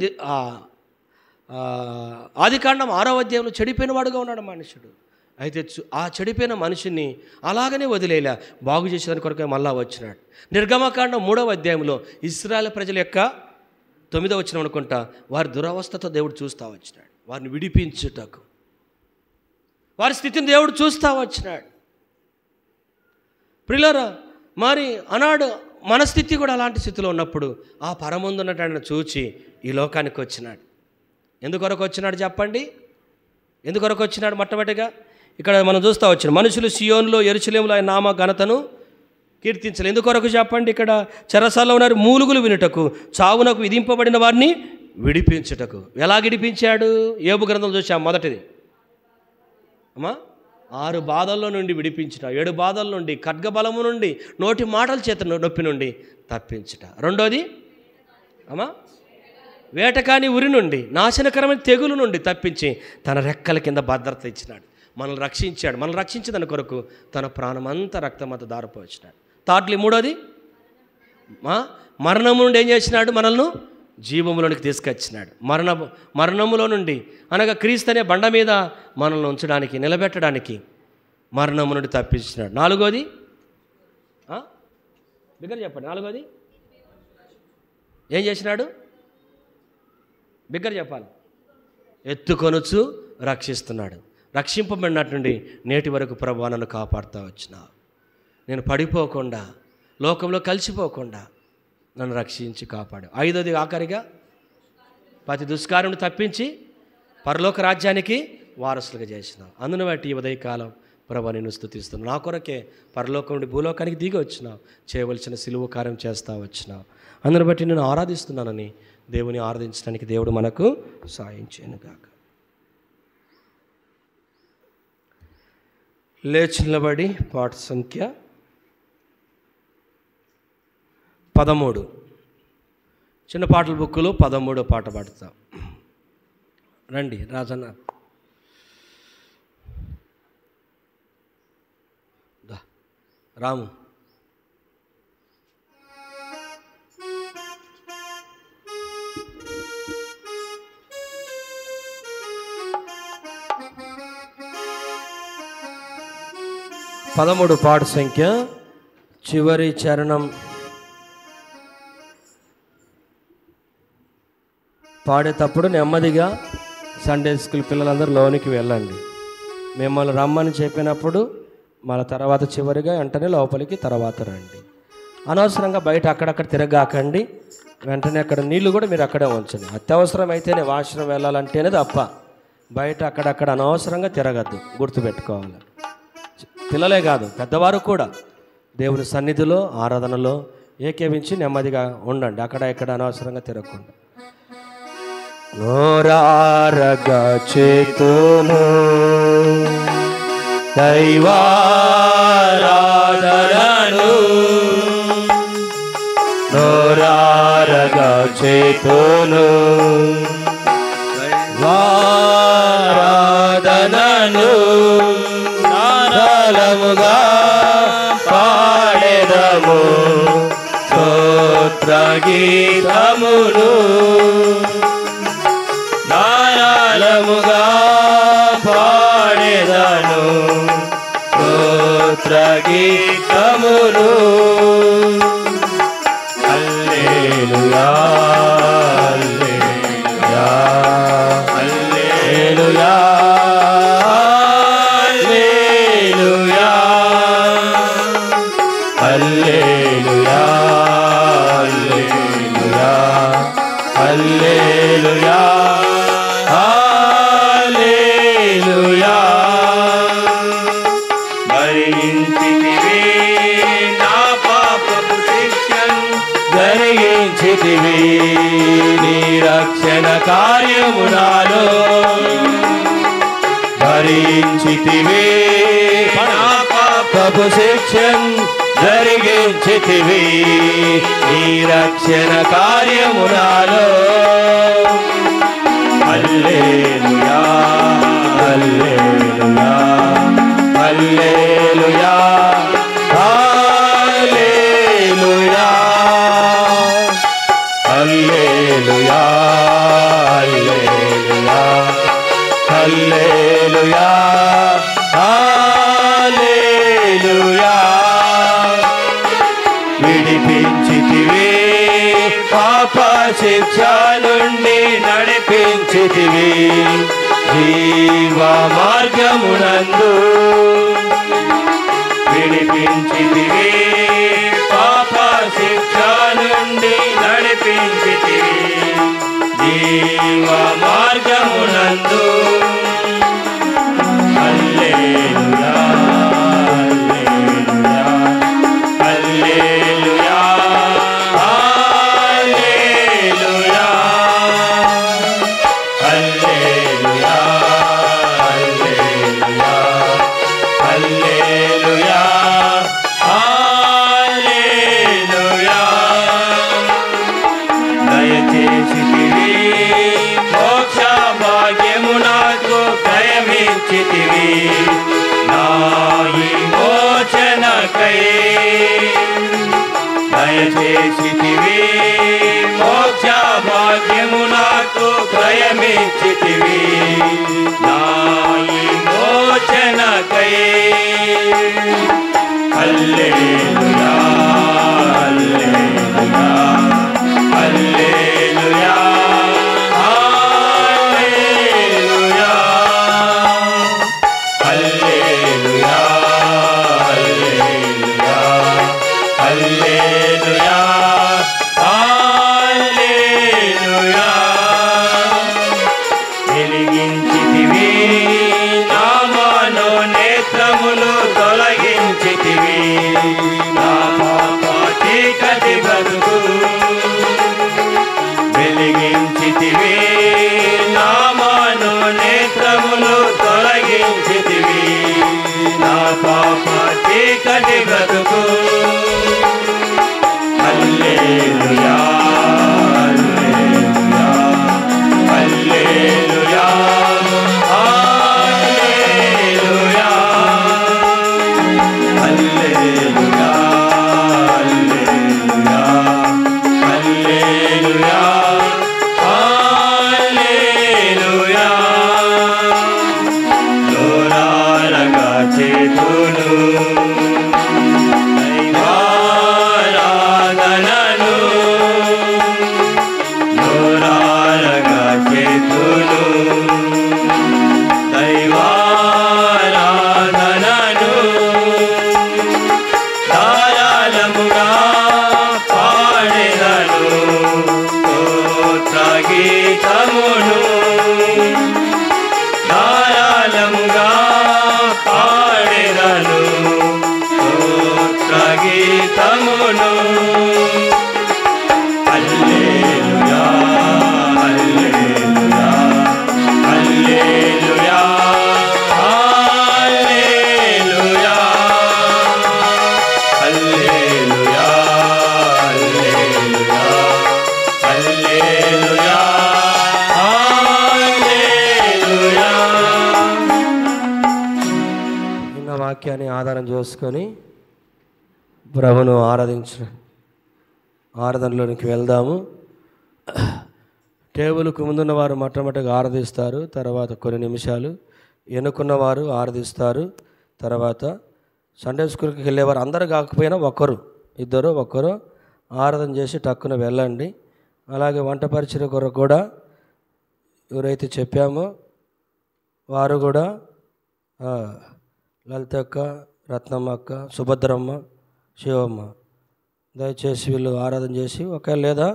ఆదికాండం 6వ అధ్యాయంలో చెడిపోయిన వాడుగా ఉన్నాడు మనుషుడు. అయితే ఆ చెడిపోయిన మనిషిని అలాగనే వదిలేలా బాగు చేసేదాని కొరకే మళ్ళా వచ్చినాడు. నిర్గమకాండం 3వ అధ్యాయంలో ఇశ్రాయేలు ప్రజల యొక్క 9వ వచనం అనుకుంటా, వారి దురవస్థతో దేవుడు చూస్తూ వచ్చినాడు. వారిని విడిపించుటకు వారి స్థితిని దేవుడు చూస్తూ వచ్చినాడు. ప్రియులారా, మరి ఆనాడు మన స్థితి కూడా అలాంటి స్థితిలో ఉన్నప్పుడు ఆ పరమందున్నట్టు చూచి ఈ లోకానికి వచ్చినాడు. ఎందుకొరకు వచ్చినాడు చెప్పండి? ఎందుకొరకు వచ్చినాడు? మొట్టమొదటిగా ఇక్కడ మనం చూస్తూ వచ్చినాం, మనుషులు సియోనులో యెరూషలేములో ఆయన నామ ఘనతను కీర్తించలేదు. ఎందుకొరకు చెప్పండి? ఇక్కడ చెరసాల్లో ఉన్నారు మూలుగులు వినుటకు, చావునకు విధింపబడిన వారిని విడిపించుటకు. ఎలా విడిపించాడు? యోబు గ్రంథం చూసాం. మొదటిది అమ్మా 6 బాధల్లో నుండి విడిపించుట, 7 బాధల నుండి, ఖడ్గబలము నుండి, నోటి మాటల చేత నొప్పి నుండి తప్పించుట. రెండోది అమ్మా వేటకాని ఉరి నుండి, నాశనకరమైన తెగులు నుండి తప్పించి తన రెక్కల కింద భద్రత ఇచ్చినాడు. మనల్ని రక్షించాడు. మనల్ని రక్షించదని కొరకు తన ప్రాణమంతా రక్తమంతా దారిపోయినాడు. థర్డ్లీ మూడోది మరణము నుండి ఏం చేసినాడు? మనల్ని జీవములోనికి తీసుకొచ్చినాడు. మరణములో నుండి అనగా క్రీస్తు అనే బండ మీద మనల్ని ఉంచడానికి, నిలబెట్టడానికి మరణము నుండి తప్పించినాడు. నాలుగోది బిగ్గర చెప్పండి. నాలుగోది ఏం చేసినాడు? బిగ్గర చెప్పాలి. ఎత్తుకొనుచు రక్షిస్తున్నాడు. రక్షింపబడినట్టుండి నేటి వరకు ప్రభువా నన్ను కాపాడుతూ వచ్చినావు. నేను పడిపోకుండా, లోకంలో కలిసిపోకుండా నన్ను రక్షించి కాపాడు. ఐదోది ఆఖరిగా ప్రతి దుష్కార్యం తప్పించి పరలోక రాజ్యానికి వారసులుగా చేసినావు. అందును బట్టి ఉదయకాలం ప్రభా నేను స్తుతిస్తున్నాను. నా కొరకే పరలోకం నుండి భూలోకానికి దిగి వచ్చినావు, చేయవలసిన సిలువ కార్యం చేస్తా వచ్చినావు. అందుని బట్టి నేను ఆరాధిస్తున్నానని దేవుని ఆరాధించడానికి దేవుడు మనకు సాయం చేయను గాక. లేచి నిలబడి పాట సంఖ్య 13, చిన్న పాటల బుక్కులో 13వ పాట పాడుతాం. రండి రాజన్న. రాము పదమూడు పాట సంఖ్య చివరి చరణం పాడేటప్పుడు నెమ్మదిగా సండే స్కూల్ పిల్లలందరూ లోనికి వెళ్ళండి. మిమ్మల్ని రమ్మని చెప్పినప్పుడు మళ్ళీ తర్వాత చివరిగా వెంటనే లోపలికి తర్వాత రండి. అనవసరంగా బయట అక్కడక్కడ తిరగాకండి. వెంటనే అక్కడ నీళ్లు కూడా మీరు అక్కడే ఉంచండి. అత్యవసరం అయితేనే వాష్రూమ్ వెళ్ళాలంటేనే తప్ప బయట అక్కడక్కడ అనవసరంగా తిరగద్దు, గుర్తుపెట్టుకోవాలి. పిల్లలే కాదు పెద్దవారు కూడా దేవుని సన్నిధిలో ఆరాధనలో ఏకీవించి నెమ్మదిగా ఉండండి. అక్కడ ఇక్కడ అనవసరంగా తిరగకుండా. నోరారగా చేతును దైవారాధనను, నోరారగా చేతును దైవారాధనను, నారలముగా పాడెదము స్తోత్ర గీతమును, నారలముగా పాడెదను స్తోత్ర గీతమును. హల్లెలూయా హల్లెలూయా హల్లెలూయా హల్లెలూయా హల్లెలూయా హల్లెలూయా. భరించితివి నా పాపపు శిక్షను, జరిగించితివి నీ రక్షణ కార్యము నాలో, భరించితివి నా పాపపు శిక్షను, జరిగించితివి నీ రక్షణ కార్యము నాలో. హల్లెలూయా హల్లెలూయా హల్లెలూయా హల్లెలూయా హల్లెలూయా హల్లెలూయా హల్లెలూయా. విడిపించితివి పాప శిక్ష నుండి, నడిపించితివి జీవ మార్గమునందు, విడిపించితివి పాప శిక్ష నుండి, నడిపించితివి జీవ మార్గమునందు. హల్లెలూయా హల్లెలూయా హల్లెలూయా హల్లెలూయా హల్లెలూయా హల్లెలూయా. దయచేసితివి మోక్ష భాగ్యము నాకు దయమిచ్చితివి నా విమోచనకై, దయచేసితివి మోక్ష భాగ్యము నాకు దయమిచ్చితివి నా విమోచనకై. హల్లెలూయా హల్లెలూయా హల్లెలూయా హల్లెలూయా హల్లెలూయా హల్లెలూయా హల్లెలూయా హల్లెలూయా. వెలిగించితివి నా మనోనేత్రములు, తొలగించితివి నా మాను నేత్రములు తొలగించితివి నా పాప చీకటి బ్రతుకు హల్లెలూయా హల్లెలూయా హల్లెలూయా హల్లెలూయా హల్లెలూయా హల్లెలూయా హల్లెలూయా లోరారగా చేతును దైవారాధనను లోరారగా చేతును దైవారాధనను ధారాళముగా పాడెదను స్తోత్ర గీతమును ధారాళముగా పాడెదను స్తోత్ర గీతమును హల్లెలూయా హల్లెలూయా హల్లెలూయా హల్లెలూయా హల్లెలూయా హల్లెలూయా హల్లెలూయా. నిన్న వాక్యాన్ని ఆధారం చేసుకొని ప్రభును ఆరాధనలోనికి వెళ్దాము. టేబుల్కు ముందున్న వారు మొట్టమొదటిగా ఆరాధిస్తారు. తర్వాత కొన్ని నిమిషాలు ఎన్నుకున్నవారు ఆరాధిస్తారు. తర్వాత సండే స్కూల్కి వెళ్ళేవారు అందరూ కాకపోయినా ఇద్దరు ఆరాధన చేసి టక్కున వెళ్ళండి. అలాగే వంట పరిచయ కొరకు కూడా ఎవరైతే చెప్పామో వారు కూడా లలితక్క, రత్నమ్మ అక్క, సుభద్రమ్మ, శివమ్మ దయచేసి వీళ్ళు ఆరాధన చేసి లేదా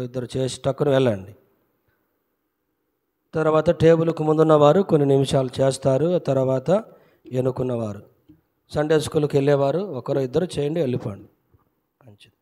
ఇద్దరు చేసి టక్కున వెళ్ళండి. తర్వాత టేబుల్కు ముందున్న వారు కొన్ని నిమిషాలు చేస్తారు. తర్వాత ఎన్నుకున్నవారు సండే స్కూల్కి వెళ్ళేవారు ఇద్దరు చేయండి, వెళ్ళిపోండి. మంచిది.